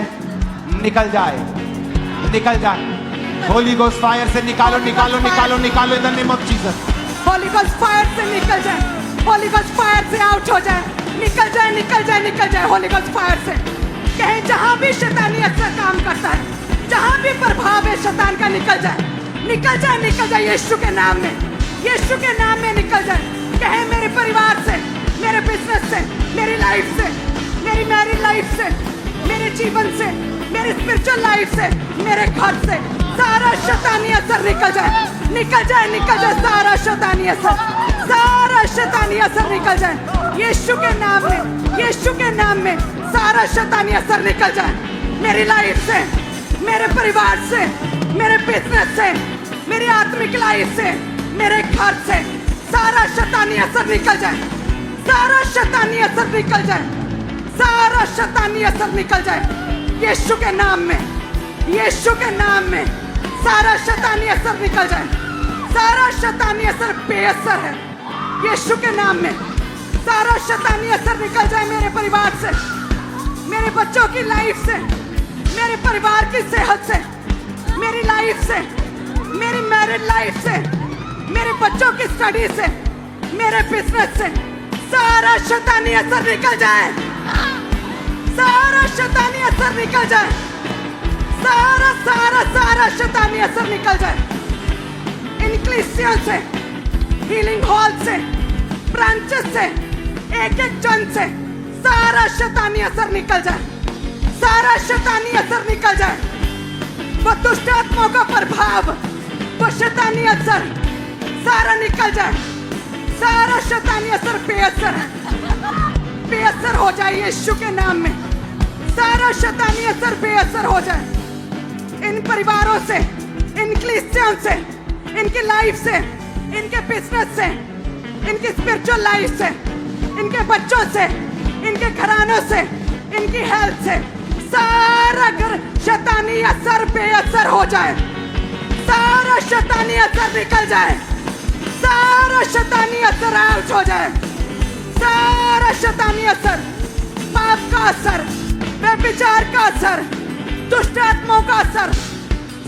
निकल जाए, निकल जाए। होली गोस्ट फायर से निकालो, निकालो, निकालो, निकालो in the name of Jesus. Holi ghost fire से निकल जाए, होली गोस्ट फायर से आउट हो जाए, निकल जाए, निकल जाए, निकल जाए होली गोस्ट फायर से। कहीं जहां भी शैतानी अच्छा काम करता है, जहां भी प्रभाव है शैतान का, निकल जाए, निकल जाए, निकल जाए यीशु के नाम में, यीशु के नाम में निकल जाए। कहे मेरे परिवार से, मेरे बिजनेस से, मेरी लाइफ से, मेरी मैरिड लाइफ से, मेरे जीवन से, मेरी स्पिरिचुअल लाइफ से, मेरे घर से सारा शैतानी असर निकल जाए, निकल जाए, निकल जाए सारा शैतानी असर, सारा शैतानी असर निकल जाए यीशु के नाम में, यीशु के नाम में सारा शैतानी असर निकल जाए। मेरी लाइफ से, मेरे परिवार से, मेरे बिजनेस से, मेरी आत्मिक लाइफ से, मेरे घर से सारा शैतानी असर निकल जाए, सारा शैतानी असर निकल जाए, सारा शैतानी असर निकल जाए यीशु के नाम में, यीशु के नाम में सारा शैतानी असर निकल जाए, सारा शैतानी असर बेअसर है यीशु के नाम में। सारा शैतानी असर निकल जाए मेरे परिवार से, मेरे बच्चों की लाइफ से, मेरे परिवार की सेहत से, मेरी लाइफ से, मेरी मैरिड लाइफ से, मेरे बच्चों की स्टडी से, मेरे बिजनेस से सारा शैतानी असर निकल जाए, सारा शैतानी असर निकल जाए, सारा सारा सारा शैतानी असर निकल जाए। इन क्लिसियन से, हीलिंग हॉल से, ब्रांचेस से, एक एक जन से सारा शैतानी असर निकल जाए, सारा शैतानी असर निकल जाए। वो दुष्ट आत्माओं का प्रभाव, वो शैतानी असर सारा निकल जाए, सारा शैतानी असर बेअसर है, बेअसर हो जाए यीशु के नाम में, सारा शैतानी असर बेअसर हो जाए। इन परिवारों से, इन क्रिश्चियन से, इनकी लाइफ से, इनके बिजनेस से, इनकी स्पिरिचुअल लाइफ से, इनके बच्चों से, इनके घरानों से, इनकी हेल्थ से सारा घर शैतानी असर बेअसर हो जाए, सारा शैतानी असर निकल जाए, सारा शैतानी असर आउट हो जाए, सारा शैतानी असर, पाप का असर, व्यभिचार का असर, दुष्ट आत्माओं का असर,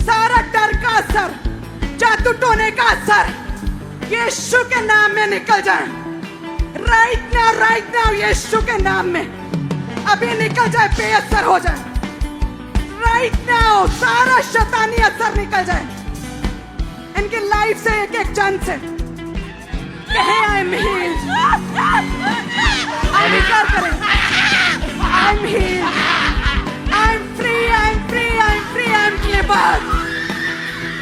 सारा डर का असर, जादू टोने का असर यीशु के नाम में निकल जाए। राइट नाउ यीशु के नाम में अभी निकल जाए, बेअसर हो जाए। राइट नाउ सारा शैतानी असर निकल जाए इनकी लाइफ से, एक एक जन से। कहे आई एम हील्ड, अंगीकार करें, I am heeled, I am free, I am free, I am free, I am delivered,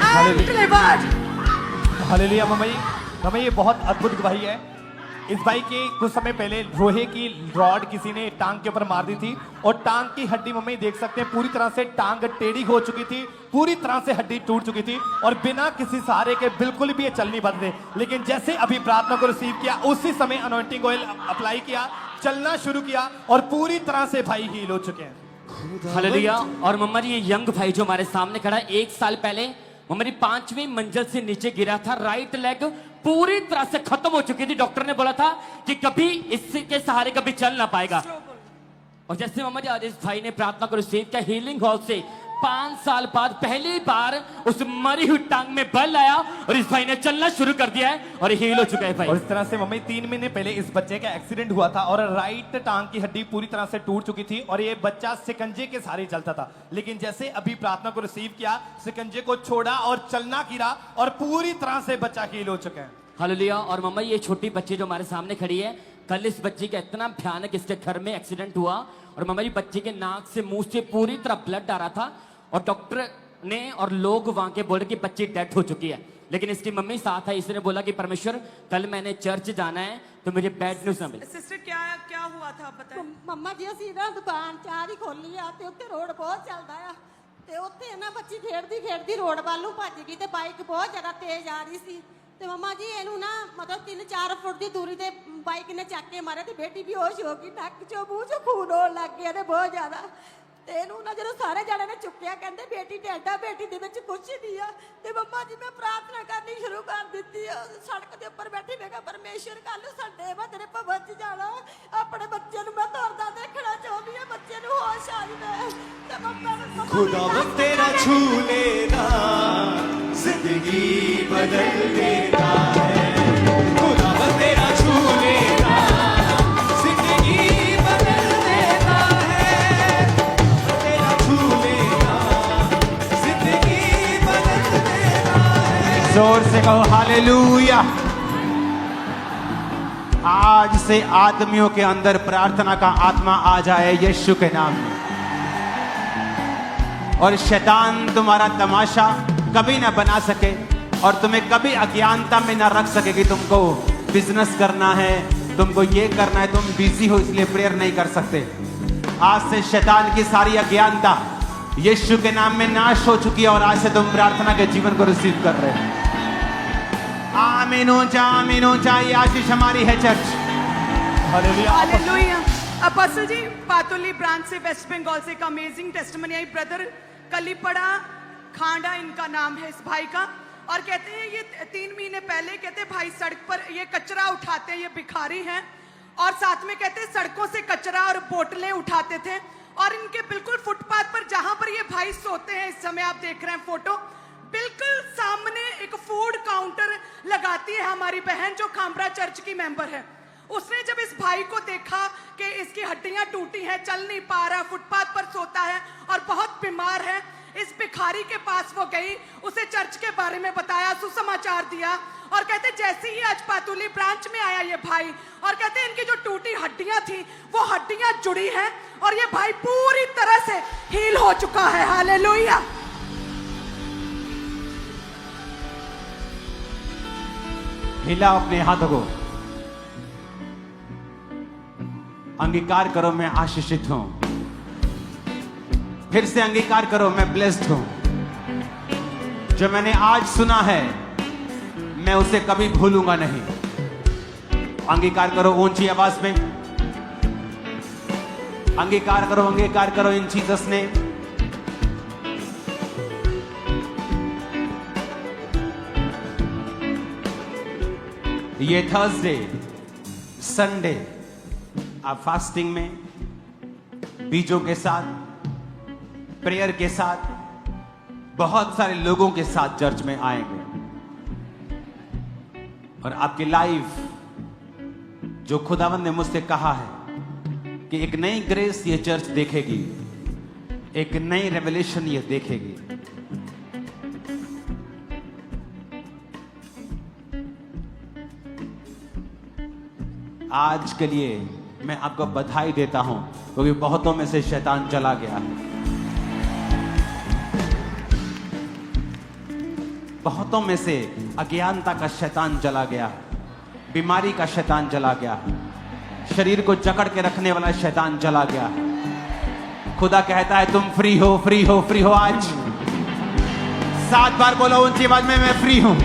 I am delivered. Hallelujah. Mummy ये बहुत अद्भुत गवाही है। इस भाई के कुछ समय पहले लोहे की रॉड किसी ने टांग के ऊपर मार दी थी और टांग की हड्डी मम्मी देख सकते हैं पूरी तरह से टांग टेढ़ी हो चुकी थी, पूरी तरह से हड्डी टूट चुकी थी और बिना किसी सहारे के बिल्कुल भी ये चल नहीं पाते। लेकिन जैसे अभी प्रार्थना को रिसीव किया उसी समय अनॉइंटिंग ऑयल अप्लाई किया, चलना शुरू किया और पूरी तरह से भाई हील हो चुके हैं। हालेलुया। और मम्मा जी ये यंग भाई जो हमारे सामने खड़ा है, 1 साल पहले मम्मा जी 5वीं मंजिल से नीचे गिरा था, राइट लेग पूरी तरह से खत्म हो चुकी थी। डॉक्टर ने बोला था कि कभी इसके सहारे कभी चल ना पाएगा। और जैसे मम्मा जी आज इस भाई ने प्रार्थना को रिसीव किया, हीलिंग हॉल से 5 साल बाद पहली बार उस मरी हुई टांग में बल आया और इस भाई ने चलना शुरू कर दिया है और हील हो चुका है भाई। और इस तरह से मम्मी 3 महीने पहले इस बच्चे का एक्सीडेंट हुआ था और राइट टांग की हड्डी पूरी तरह से टूट चुकी थी और ये बच्चा शिकंजे के सहारे चलता था। लेकिन जैसे अभी प्रार्थना को रिसीव किया, शिकंजे को छोड़ा और चलना गिरा और पूरी तरह से बच्चा हील हो चुका है। हालेलुया। और मम्मा ये छोटी बच्ची जो हमारे सामने खड़ी है, कल इस बच्ची का इतना भयानक इसके घर में एक्सीडेंट हुआ और मम्मा जी बच्ची के नाक से मुंह से पूरी तरह ब्लड आ रहा था और डॉक्टर ने और लोग वहां के बोले कि बच्ची डेथ हो चुकी है। लेकिन इसकी मम्मी साथ है, इसने बोला कि परमेश्वर कल मैंने चर्च जाना है तो मुझे बैड न्यूज ना मिले। सिस्टर क्या हुआ था बताएं। ਮੰਮਾ ਜੀ ਅਸੀਂ ਨਾ ਦੁਕਾਨ ਚਾਹ ਦੀ ਖੋਲੀ ਆ ਤੇ ਉੱਤੇ ਰੋਡ ਬਹੁਤ ਚੱਲਦਾ ਆ ਤੇ ਉੱਥੇ ਨਾ ਬੱਚੀ ਖੇਡਦੀ ਰੋਡ ਵੱਲ ਨੂੰ ਭੱਜ ਗਈ ਤੇ ਬਾਈਕ ਬਹੁਤ ਜ਼ਿਆਦਾ ਤੇਜ਼ ਆ ਰਹੀ ਸੀ ਤੇ ਮੰਮਾ ਜੀ ਇਹਨੂੰ ਨਾ ਮਤਲਬ 3-4 ਫੁੱਟ ਦੀ ਦੂਰੀ ਤੇ ਬਾਈਕ ਨੇ ਚੱਕ ਕੇ ਮਾਰਿਆ ਤੇ ਬੇਟੀ ਬੇਹੋਸ਼ ਹੋ ਗਈ, ਨੱਕ ਚੋਂ ਮੂੰਹ ਚੋਂ ਖੂਨ ਹੋਣ ਲੱਗ ਗਿਆ ਤੇ ਬਹੁਤ ਜ਼ਿਆਦਾ। ਤੇ ਇਹਨੂੰ ਨਾ ਜਦੋਂ ਸਾਰੇ ਜਣੇ ਨੇ ਚੁੱਕਿਆ ਕਹਿੰਦੇ ਬੇਟੀ ਡੈਡਾ, ਬੇਟੀ ਦੇ ਵਿੱਚ ਕੁਛ ਨਹੀਂ ਆ। ਤੇ ਮੰਮਾ ਜੀ ਮੈਂ ਪ੍ਰਾਰਥਨਾ ਕਰਨੀ ਸ਼ੁਰੂ ਕਰ ਦਿੱਤੀ ਆ, ਸੜਕ ਦੇ ਉੱਪਰ ਬੈਠੀ ਮੈਂ ਕਿਹਾ ਪਰਮੇਸ਼ਰ ਕੱਲ ਸੰਡੇ ਮੈਂ ਤੇਰੇ ਭਵਨ 'ਚ ਜਾਣਾ, ਆਪਣੇ ਬੱਚੇ ਨੂੰ ਮੈਂ ਤੁਰਦਾ ਦੇਖਣਾ ਚਾਹੁੰਦੀ ਆ, ਬੱਚੇ ਨੂੰ ਹੋਸ਼ ਆ ਜਾਵੇ। ਤੇ ਮੰਮਾ ਨੂੰ खुदावंद तेरा छू लेना जिंदगी बदल देता है, खुदावंद तेरा छू लेना जिंदगी बदल देता है, तेरा छू लेना जिंदगी बदल देता है। जोर से कहो हालेलुया। आज से आदमियों के अंदर प्रार्थना का आत्मा आ जाए यीशु के नाम में, और शैतान तुम्हारा तमाशा कभी ना बना सके और तुम्हें कभी अज्ञानता में ना रख सके कि तुमको बिजनेस करना है, तुमको ये करना है, तुम बिजी हो इसलिए प्रेयर नहीं कर सकते। आज से शैतान की सारी अज्ञानता यीशु के नाम में नाश हो चुकी है और आज से तुम प्रार्थना के जीवन को रिसीव कर रहे हो। आमीन हो जा, ये आशीष हमारी है चर्च। हालेलुया। अपोस्टल जी पातुली ब्रांच से वेस्ट बंगाल से एक अमेजिंग टेस्टिमनी आई। ब्रदर कलीपड़ा खांडा इनका नाम है इस भाई का, और कहते हैं ये 3 महीने पहले कहते हैं भाई सड़क पर ये कचरा उठाते हैं, ये भिखारी हैं, और साथ में कहते हैं सड़कों से कचरा और बोतलें उठाते थे, और इनके बिल्कुल फुटपाथ पर जहां पर ये भाई सोते हैं, इस समय आप देख रहे हैं फोटो, बिल्कुल सामने एक फूड काउंटर लगाती है हमारी बहन जो खामरा चर्च की मेंबर है। उसने जब इस भाई को देखा कि इसकी हड्डियां टूटी हैं, चल नहीं पा रहा, फुटपाथ पर सोता है और बहुत बीमार है, इस भिखारी के पास वो गई, उसे चर्च के बारे में बताया, सुसमाचार दिया, और कहते जैसे ही आज पातुली ब्रांच में आया ये भाई, और कहते इनकी जो टूटी हड्डियां थी वो हड्डियां जुड़ी हैं और ये भाई पूरी तरह से हील हो चुका है। हालेलुया। हिलाओ अपने हाथों को, अंगीकार करो मैं आशीषित हूं। फिर से अंगीकार करो मैं ब्लेस्ड हूं। जो मैंने आज सुना है मैं उसे कभी भूलूंगा नहीं। अंगीकार करो ऊंची आवाज में, अंगीकार करो इन जीसस ने। ये थर्सडे संडे आप फास्टिंग में बीजों के साथ, प्रेयर के साथ, बहुत सारे लोगों के साथ चर्च में आएंगे, और आपकी लाइफ जो खुदावंद ने मुझसे कहा है कि एक नई ग्रेस ये चर्च देखेगी, एक नई रेवलेशन ये देखेगी। आज के लिए मैं आपको बधाई देता हूं क्योंकि बहुतों में से शैतान चला गया है, बहुतों में से अज्ञानता का शैतान चला गया है, बीमारी का शैतान चला गया है, शरीर को जकड़ के रखने वाला शैतान चला गया है। खुदा कहता है तुम फ्री हो, फ्री हो, फ्री हो। आज 7 बार बोलो ऊंची आवाज में, मैं फ्री हूं।